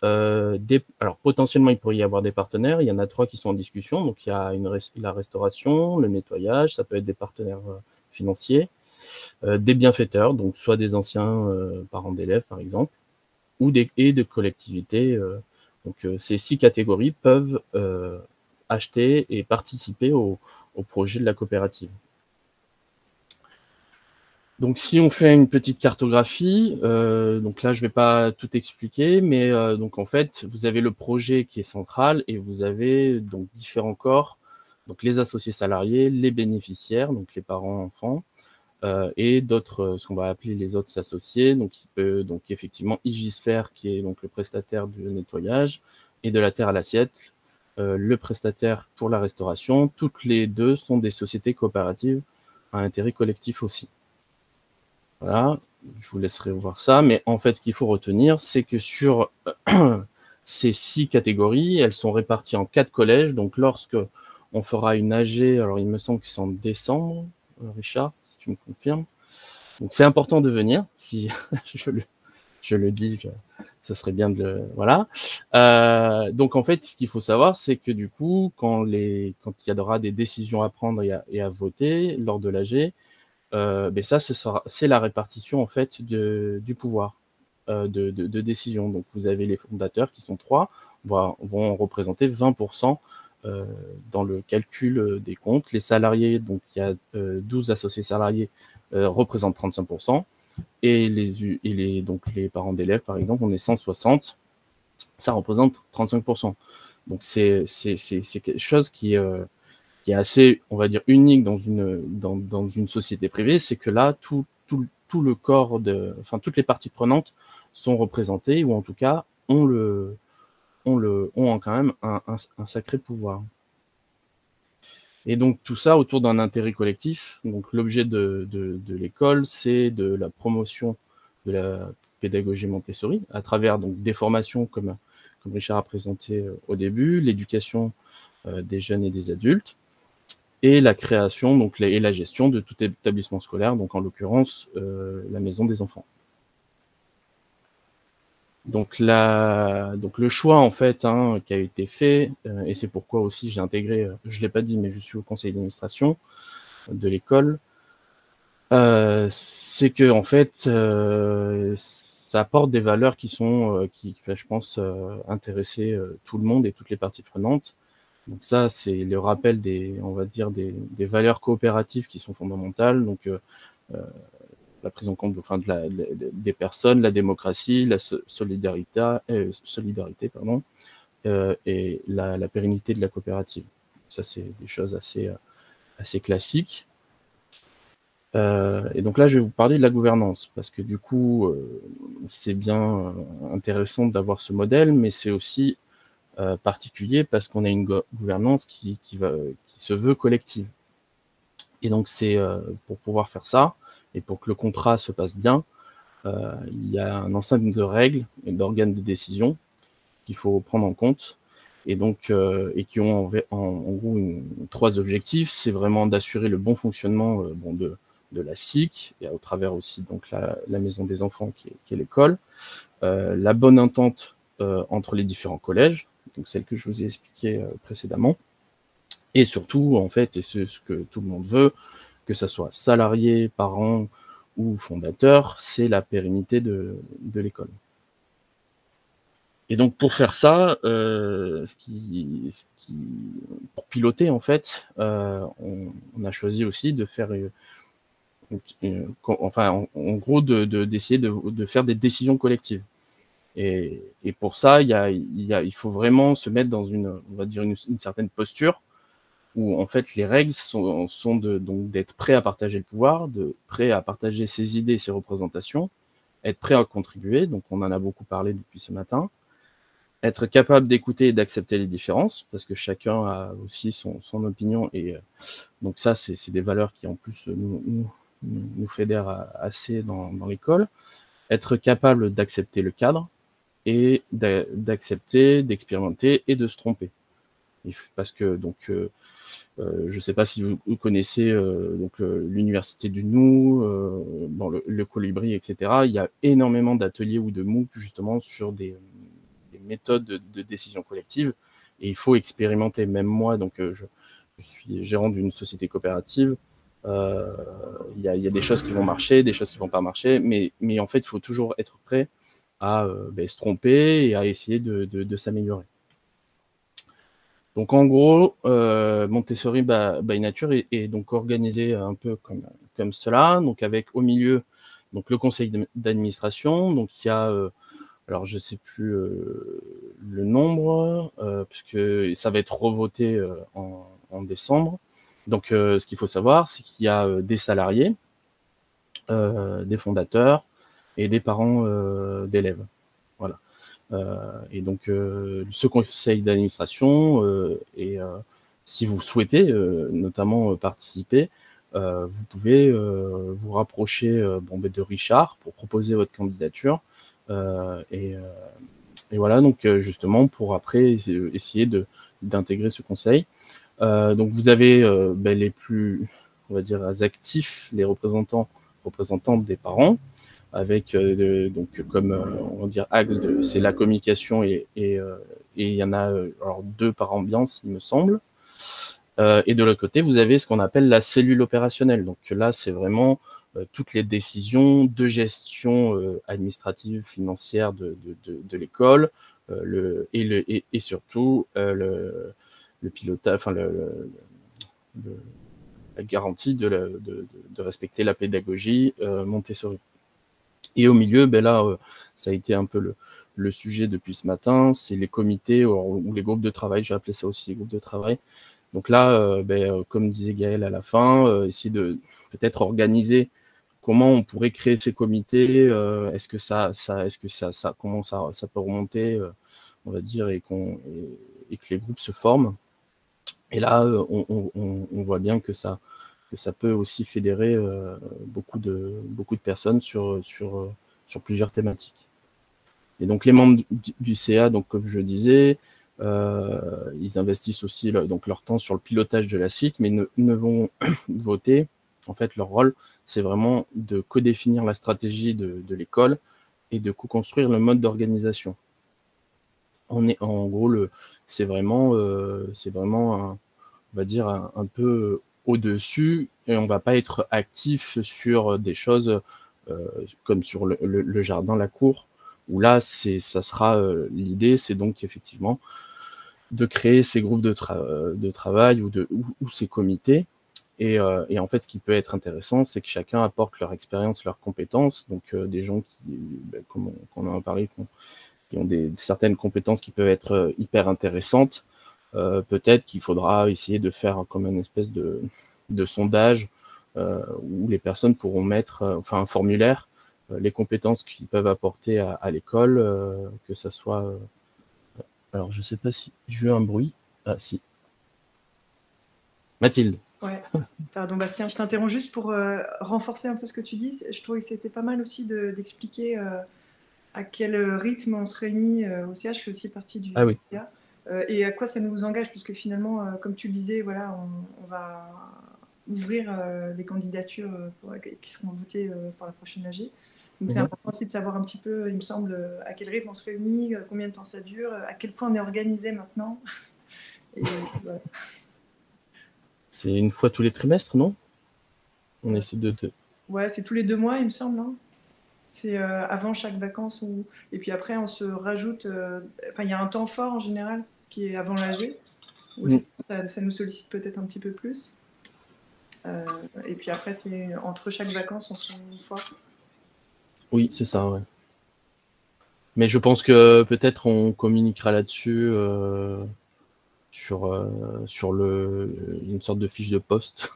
Speaker 9: Alors potentiellement, il pourrait y avoir des partenaires, il y en a 3 qui sont en discussion, donc il y a la restauration, le nettoyage, ça peut être des partenaires financiers, des bienfaiteurs, donc soit des anciens parents d'élèves par exemple, ou de collectivités. Donc ces 6 catégories peuvent acheter et participer au projet de la coopérative. Donc si on fait une petite cartographie, donc là je ne vais pas tout expliquer, mais donc en fait vous avez le projet qui est central et vous avez donc différents corps, donc les associés salariés, les bénéficiaires, donc les parents, enfants, et d'autres, ce qu'on va appeler les autres associés, donc effectivement Igisphère qui est donc le prestataire du nettoyage et de la terre à l'assiette, le prestataire pour la restauration. Toutes les deux sont des sociétés coopératives à intérêt collectif aussi. Voilà, je vous laisserai voir ça. Mais en fait, ce qu'il faut retenir, c'est que sur ces 6 catégories, elles sont réparties en 4 collèges. Donc, lorsque on fera une AG, alors il me semble que c'est en décembre, Richard, si tu me confirmes. Donc, c'est important de venir, si je le dis, ça serait bien de le... Voilà. Donc, en fait, ce qu'il faut savoir, c'est que du coup, quand il y aura des décisions à prendre et à voter lors de l'AG, ben ça, c'est la répartition, en fait, du pouvoir de décision. Donc, vous avez les fondateurs, qui sont 3, vont représenter 20% dans le calcul des comptes. Les salariés, donc il y a 12 associés salariés, représentent 35%. Et donc les parents d'élèves, par exemple, on est 160, ça représente 35%. Donc c'est quelque chose qui est assez, on va dire, unique dans une société privée, c'est que là, tout le corps toutes les parties prenantes sont représentées, ou en tout cas ont quand même un sacré pouvoir. Et donc tout ça autour d'un intérêt collectif. Donc l'objet de l'école, c'est de la promotion de la pédagogie Montessori à travers donc des formations comme Richard a présenté au début, l'éducation des jeunes et des adultes, et la création donc et la gestion de tout établissement scolaire, donc en l'occurrence la maison des enfants. Donc le choix en fait qui a été fait, et c'est pourquoi aussi j'ai intégré, je l'ai pas dit, mais je suis au conseil d'administration de l'école, c'est que en fait ça apporte des valeurs qui sont qui je pense intéresser tout le monde et toutes les parties prenantes. Donc ça, c'est le rappel on va dire des valeurs coopératives qui sont fondamentales. Donc la prise en compte des personnes, la démocratie, la solidarité, et la pérennité de la coopérative. Ça, c'est des choses assez classiques. Et donc là, je vais vous parler de la gouvernance, parce que du coup, c'est bien intéressant d'avoir ce modèle, mais c'est aussi particulier parce qu'on a une gouvernance qui se veut collective. Et donc, c'est pour pouvoir faire ça, et pour que le contrat se passe bien, il y a un ensemble de règles et d'organes de décision qu'il faut prendre en compte, et donc et qui ont en gros 3 objectifs. C'est vraiment d'assurer le bon fonctionnement de la SIC, et au travers aussi donc la maison des enfants qui est l'école, la bonne entente entre les différents collèges, donc celle que je vous ai expliquée précédemment, et surtout en fait, et c'est ce que tout le monde veut, que ça soit salariés, parents ou fondateurs, c'est la pérennité de l'école. Et donc pour faire ça, pour piloter en fait, on a choisi aussi de faire, en gros d'essayer de faire des décisions collectives. Et pour ça, il faut vraiment se mettre dans on va dire une certaine posture, où en fait les règles sont donc d'être prêt à partager le pouvoir, prêt à partager ses idées, ses représentations, être prêt à contribuer, donc on en a beaucoup parlé depuis ce matin, être capable d'écouter et d'accepter les différences, parce que chacun a aussi son opinion, et donc ça c'est des valeurs qui en plus nous fédèrent assez dans l'école, être capable d'accepter le cadre, et d'accepter, d'expérimenter et de se tromper. Parce que donc je ne sais pas si vous connaissez l'université du Nou, dans le Colibri, etc. Il y a énormément d'ateliers ou de MOOC justement sur des méthodes de décision collective, et il faut expérimenter. Même moi, donc je suis gérant d'une société coopérative, il y a des choses qui vont marcher, des choses qui ne vont pas marcher, mais en fait, il faut toujours être prêt à se tromper et à essayer de s'améliorer. Donc en gros, Montessori by Nature est donc organisé un peu comme cela, donc avec au milieu donc le conseil d'administration, donc il y a, alors je ne sais plus le nombre, puisque ça va être revoté en décembre. Donc ce qu'il faut savoir, c'est qu'il y a des salariés, des fondateurs et des parents d'élèves. Voilà. Et donc, ce conseil d'administration, si vous souhaitez notamment participer, vous pouvez vous rapprocher de Richard pour proposer votre candidature. Et voilà, donc justement, pour après essayer d'intégrer ce conseil. Donc, vous avez les plus, on va dire, actifs, les représentantes des parents, avec donc comme on va dire axe c'est la communication et il y en a alors 2 par ambiance, il me semble. Et de l'autre côté, vous avez ce qu'on appelle la cellule opérationnelle. Donc là, c'est vraiment toutes les décisions de gestion administrative, financière de l'école, et surtout le pilotage, enfin la garantie de respecter la pédagogie Montessori. Et au milieu, là, ça a été un peu le sujet depuis ce matin, c'est les comités ou les groupes de travail, j'ai appelé ça aussi les groupes de travail. Donc là, comme disait Gaël à la fin, essayer de peut-être organiser comment on pourrait créer ces comités, est-ce que comment ça peut remonter, on va dire, et que les groupes se forment. Et là, on voit bien que ça peut aussi fédérer beaucoup de personnes sur plusieurs thématiques. Et donc les membres du CA, donc comme je disais, ils investissent aussi donc leur temps sur le pilotage de la SIC, mais ne vont voter. En fait, leur rôle, c'est vraiment de codéfinir la stratégie de l'école et de co-construire le mode d'organisation. En gros, c'est vraiment on va dire un peu au-dessus, et on va pas être actif sur des choses comme sur le jardin, la cour, où là, ça sera l'idée, c'est donc effectivement de créer ces groupes de travail ou ces comités. Et en fait, ce qui peut être intéressant, c'est que chacun apporte leur expérience, leurs compétences. Donc, des gens qui, comme on en a parlé, qui ont certaines compétences qui peuvent être hyper intéressantes. Peut-être qu'il faudra essayer de faire comme une espèce de sondage où les personnes pourront mettre, un formulaire, les compétences qu'ils peuvent apporter à l'école, que ça soit... alors, je ne sais pas si je veux un bruit. Ah, si. Mathilde.
Speaker 3: Ouais, pardon Bastien, je t'interromps juste pour renforcer un peu ce que tu dis. Je trouvais que c'était pas mal aussi d'expliquer à quel rythme on se réunit au CA. Je fais aussi partie du
Speaker 9: oui.
Speaker 3: CA. Et à quoi ça nous engage, puisque finalement, comme tu le disais, voilà, on va ouvrir les candidatures qui seront votées pour la prochaine AG. Donc c'est important aussi de savoir un petit peu, il me semble, à quel rythme on se réunit, combien de temps ça dure, à quel point on est organisé maintenant. Et, voilà.
Speaker 9: C'est une fois tous les trimestres, non? On essaie de...
Speaker 3: Ouais, c'est tous les 2 mois, il me semble. Hein. C'est avant chaque vacances. Et puis après, on se rajoute... il y a un temps fort en général qui est avant l'AG. Ça nous sollicite peut-être un petit peu plus. Et puis après, c'est entre chaque vacances, on se rend une fois.
Speaker 9: Oui, c'est ça, ouais. Mais je pense que peut-être on communiquera là-dessus sur une sorte de fiche de poste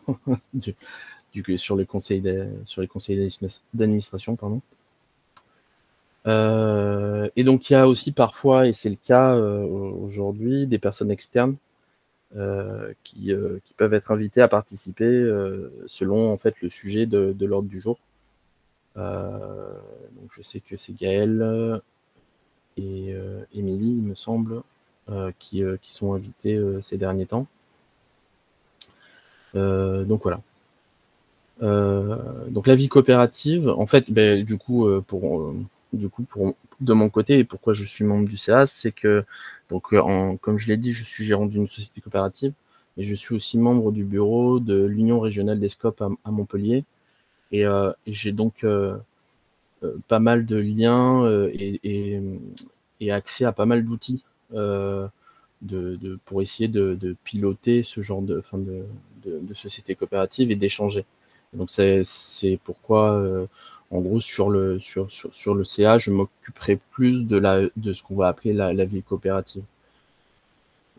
Speaker 9: sur les conseils d'administration, pardon. Et donc il y a aussi parfois, et c'est le cas aujourd'hui, des personnes externes qui peuvent être invitées à participer selon en fait le sujet de l'ordre du jour. Donc je sais que c'est Gaël et Émilie, il me semble, qui sont invités ces derniers temps. Donc voilà. Donc la vie coopérative, en fait, de mon côté, et pourquoi je suis membre du CA, c'est que, donc, comme je l'ai dit, je suis gérant d'une société coopérative, et je suis aussi membre du bureau de l'Union régionale des SCOP à Montpellier, et j'ai donc pas mal de liens et accès à pas mal d'outils pour essayer de piloter ce genre de société coopérative et d'échanger. Donc c'est pourquoi, en gros, sur le CA, je m'occuperai plus de ce qu'on va appeler la vie coopérative.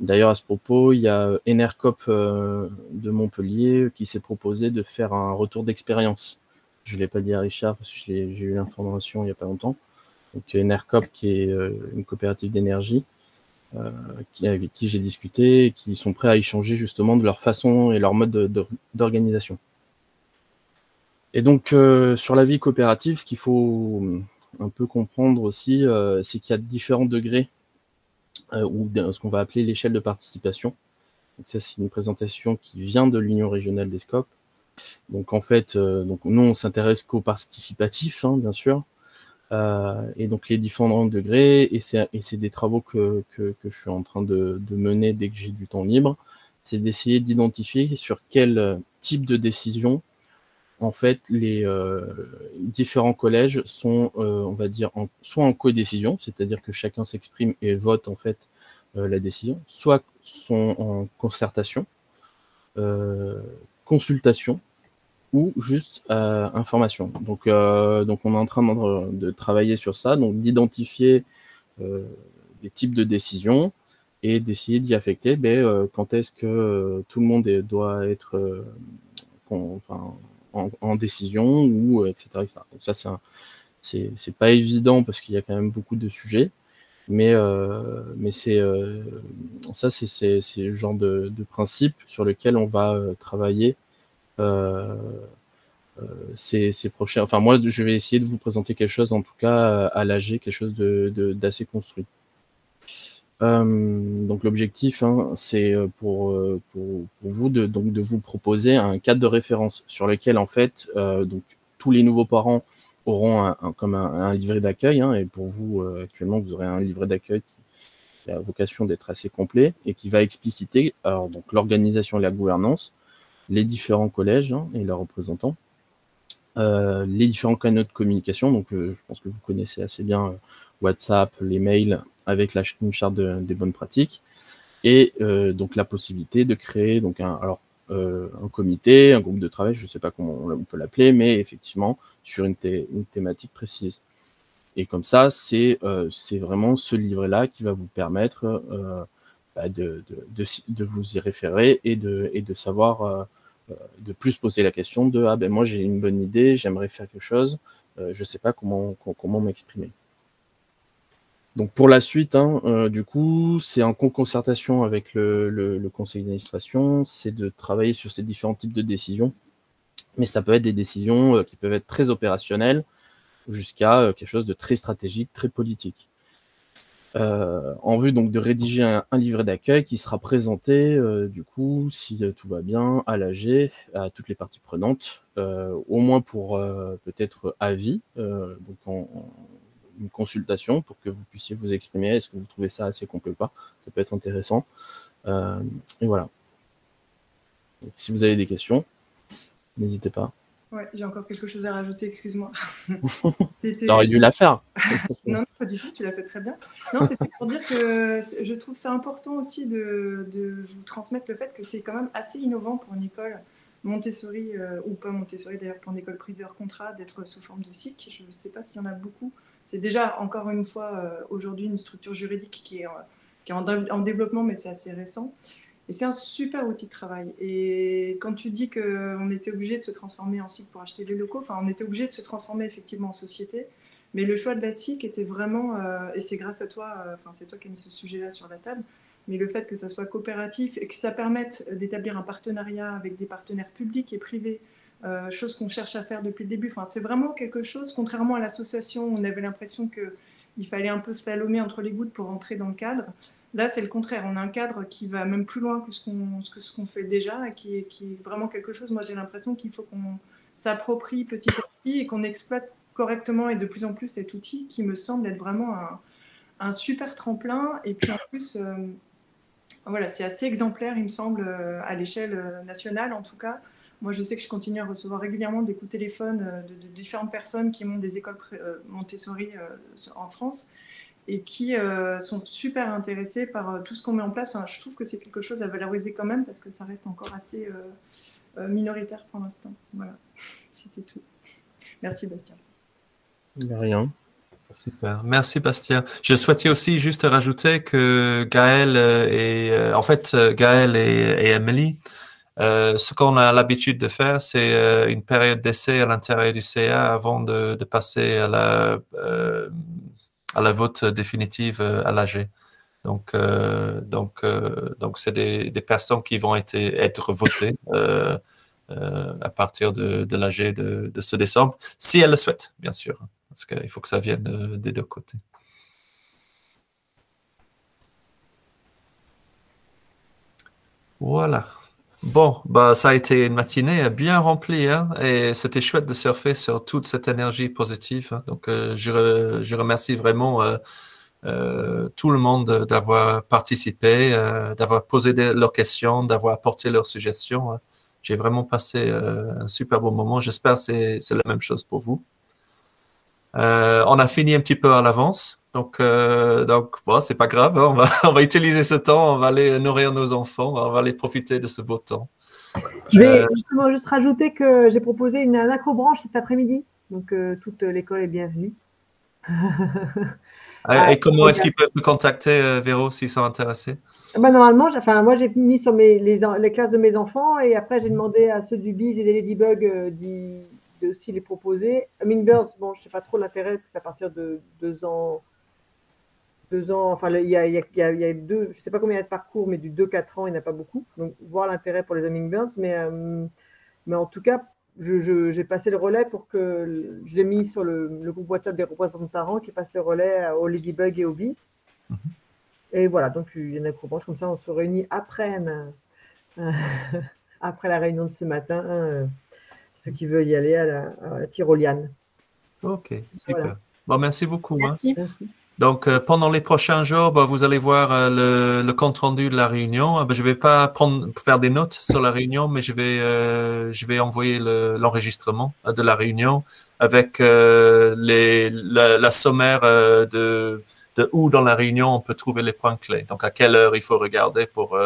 Speaker 9: D'ailleurs, à ce propos, il y a Enercop de Montpellier qui s'est proposé de faire un retour d'expérience. Je ne l'ai pas dit à Richard parce que j'ai eu l'information il n'y a pas longtemps. donc Enercop, qui est une coopérative d'énergie, avec qui j'ai discuté, et qui sont prêts à échanger justement de leur façon et leur mode d'organisation. Et donc, sur la vie coopérative, ce qu'il faut un peu comprendre aussi, c'est qu'il y a différents degrés, ou ce qu'on va appeler l'échelle de participation. Donc ça, c'est une présentation qui vient de l'Union régionale des SCOP. Donc en fait, donc nous, on s'intéresse qu'au participatif, hein, bien sûr. Et donc les différents degrés, et c'est des travaux que je suis en train de mener dès que j'ai du temps libre, c'est d'essayer d'identifier sur quel type de décision, en fait, les différents collèges sont, on va dire, soit en codécision, c'est-à-dire que chacun s'exprime et vote, en fait, la décision, soit sont en concertation, consultation, ou juste information. Donc on est en train de travailler sur ça, donc d'identifier des types de décisions et d'essayer d'y affecter quand est-ce que tout le monde doit être en décision, ou etc., etc. Donc ça, c'est pas évident parce qu'il y a quand même beaucoup de sujets, mais c'est le genre de principe sur lequel on va travailler ces prochains. Enfin, moi, je vais essayer de vous présenter quelque chose, en tout cas à l'AG, quelque chose d'assez construit. Donc l'objectif, hein, c'est pour vous de vous proposer un cadre de référence sur lequel, en fait, donc tous les nouveaux parents auront comme un livret d'accueil, hein, et pour vous, actuellement, vous aurez un livret d'accueil qui a vocation d'être assez complet et qui va expliciter donc l'organisation et la gouvernance, les différents collèges, hein, et leurs représentants, les différents canaux de communication. Donc je pense que vous connaissez assez bien WhatsApp, les mails, avec une charte des bonnes pratiques, et donc la possibilité de créer donc un comité, un groupe de travail, je ne sais pas comment on peut l'appeler, mais effectivement sur une thématique précise. Et comme ça, c'est vraiment ce livret-là qui va vous permettre de vous y référer et de savoir, de plus poser la question de « Ah ben moi j'ai une bonne idée, j'aimerais faire quelque chose, je ne sais pas comment m'exprimer ». Donc pour la suite, hein, du coup, c'est en concertation avec le conseil d'administration, c'est de travailler sur ces différents types de décisions, mais ça peut être des décisions qui peuvent être très opérationnelles, jusqu'à quelque chose de très stratégique, très politique. En vue donc de rédiger un livret d'accueil qui sera présenté, du coup, si tout va bien, à l'AG, à toutes les parties prenantes, au moins pour peut-être avis, donc une consultation pour que vous puissiez vous exprimer. Est-ce que vous trouvez ça assez complet ou pas? Ça peut être intéressant. Et voilà. Donc, si vous avez des questions, n'hésitez pas.
Speaker 3: Ouais, j'ai encore quelque chose à rajouter, excuse-moi.
Speaker 9: Tu aurais dû la faire.
Speaker 3: Non, pas du tout, tu l'as fait très bien. Non, c'était pour dire que je trouve ça important aussi de vous transmettre le fait que c'est quand même assez innovant pour une école Montessori, ou pas Montessori d'ailleurs, pour une école privée hors contrat, d'être sous forme de SIC. Je ne sais pas s'il y en a beaucoup. C'est déjà, encore une fois, aujourd'hui une structure juridique qui est en développement, mais c'est assez récent. Et c'est un super outil de travail. Et quand tu dis qu'on était obligé de se transformer en SIC pour acheter des locaux, enfin, on était obligé de se transformer effectivement en société, mais le choix de la SIC était vraiment, et c'est grâce à toi, enfin c'est toi qui as mis ce sujet-là sur la table, mais le fait que ça soit coopératif et que ça permette d'établir un partenariat avec des partenaires publics et privés, chose qu'on cherche à faire depuis le début. Enfin, c'est vraiment quelque chose, contrairement à l'association, on avait l'impression qu'il fallait un peu slalomer entre les gouttes pour entrer dans le cadre. Là, c'est le contraire. On a un cadre qui va même plus loin que ce qu'on fait déjà, et qui est vraiment quelque chose. Moi, j'ai l'impression qu'il faut qu'on s'approprie petit à petit et qu'on exploite correctement et de plus en plus cet outil qui me semble être vraiment un super tremplin. Et puis en plus, voilà, c'est assez exemplaire, il me semble, à l'échelle nationale en tout cas. Moi, je sais que je continue à recevoir régulièrement des coups de téléphone de différentes personnes qui montent des écoles Montessori en France, et qui sont super intéressés par tout ce qu'on met en place. Enfin, je trouve que c'est quelque chose à valoriser quand même, parce que ça reste encore assez minoritaire pour l'instant. Voilà, c'était tout. Merci Bastien.
Speaker 9: De rien.
Speaker 1: Super, merci Bastien. Je souhaitais aussi juste rajouter que Gaël et Emily, ce qu'on a l'habitude de faire, c'est une période d'essai à l'intérieur du CA avant de passer à la vote définitive à l'AG. Donc c'est des personnes qui vont être votées à partir de l'AG de ce décembre, si elles le souhaitent, bien sûr, parce qu'il faut que ça vienne des deux côtés. Voilà. Bon, bah, ça a été une matinée bien remplie, hein, et c'était chouette de surfer sur toute cette énergie positive, hein. Donc, je remercie vraiment tout le monde d'avoir participé, d'avoir posé leurs questions, d'avoir apporté leurs suggestions, hein. J'ai vraiment passé un super bon moment. J'espère que c'est la même chose pour vous. On a fini un petit peu à l'avance. Donc bon, c'est pas grave, hein, on va utiliser ce temps, on va aller nourrir nos enfants, on va aller profiter de ce beau temps.
Speaker 12: Je vais justement juste rajouter que j'ai proposé un acrobranche cet après-midi, donc toute l'école est bienvenue.
Speaker 1: Et comment est-ce qu'ils peuvent me contacter, Véro, s'ils sont intéressés?
Speaker 12: Ben, normalement, moi j'ai mis sur les classes de mes enfants, et après j'ai demandé à ceux du BIS et des Ladybug de aussi les proposer. Hummingbirds, bon, je ne sais pas trop l'intérêt, parce que c'est à partir de 2 ans. 2 ans, enfin, il y a deux, je ne sais pas combien il y a de parcours, mais du 2-4 ans, il n'y en a pas beaucoup. Donc, voir l'intérêt pour les Hummingbirds. Mais en tout cas, j'ai passé le relais pour que je l'ai mis sur le groupe WhatsApp des représentants de parents qui passe le relais aux Ladybug et aux BIS. Et voilà, donc il y en a pour comme ça, on se réunit après la réunion de ce matin, ceux qui veulent y aller à la tyroliane.
Speaker 1: Ok, super. Voilà. Bon, merci beaucoup.
Speaker 8: Merci.
Speaker 1: Hein. Donc, pendant les prochains jours, vous allez voir le compte-rendu de la réunion. Je ne vais pas faire des notes sur la réunion, mais je vais envoyer l'enregistrement de la réunion avec la sommaire de où dans la réunion on peut trouver les points clés. Donc, à quelle heure il faut regarder pour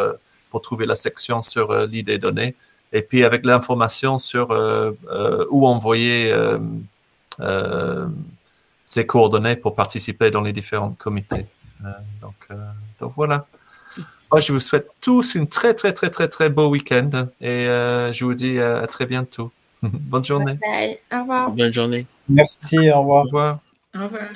Speaker 1: trouver la section sur l'idée donnée. Et puis, avec l'information sur où envoyer ses coordonnées pour participer dans les différents comités. Donc voilà. Moi, je vous souhaite tous une très, très, très, très, très beau week-end et je vous dis à très bientôt. Bonne journée.
Speaker 8: Bye. Au revoir.
Speaker 9: Bonne journée.
Speaker 6: Merci, au revoir.
Speaker 1: Au revoir.
Speaker 2: Au revoir.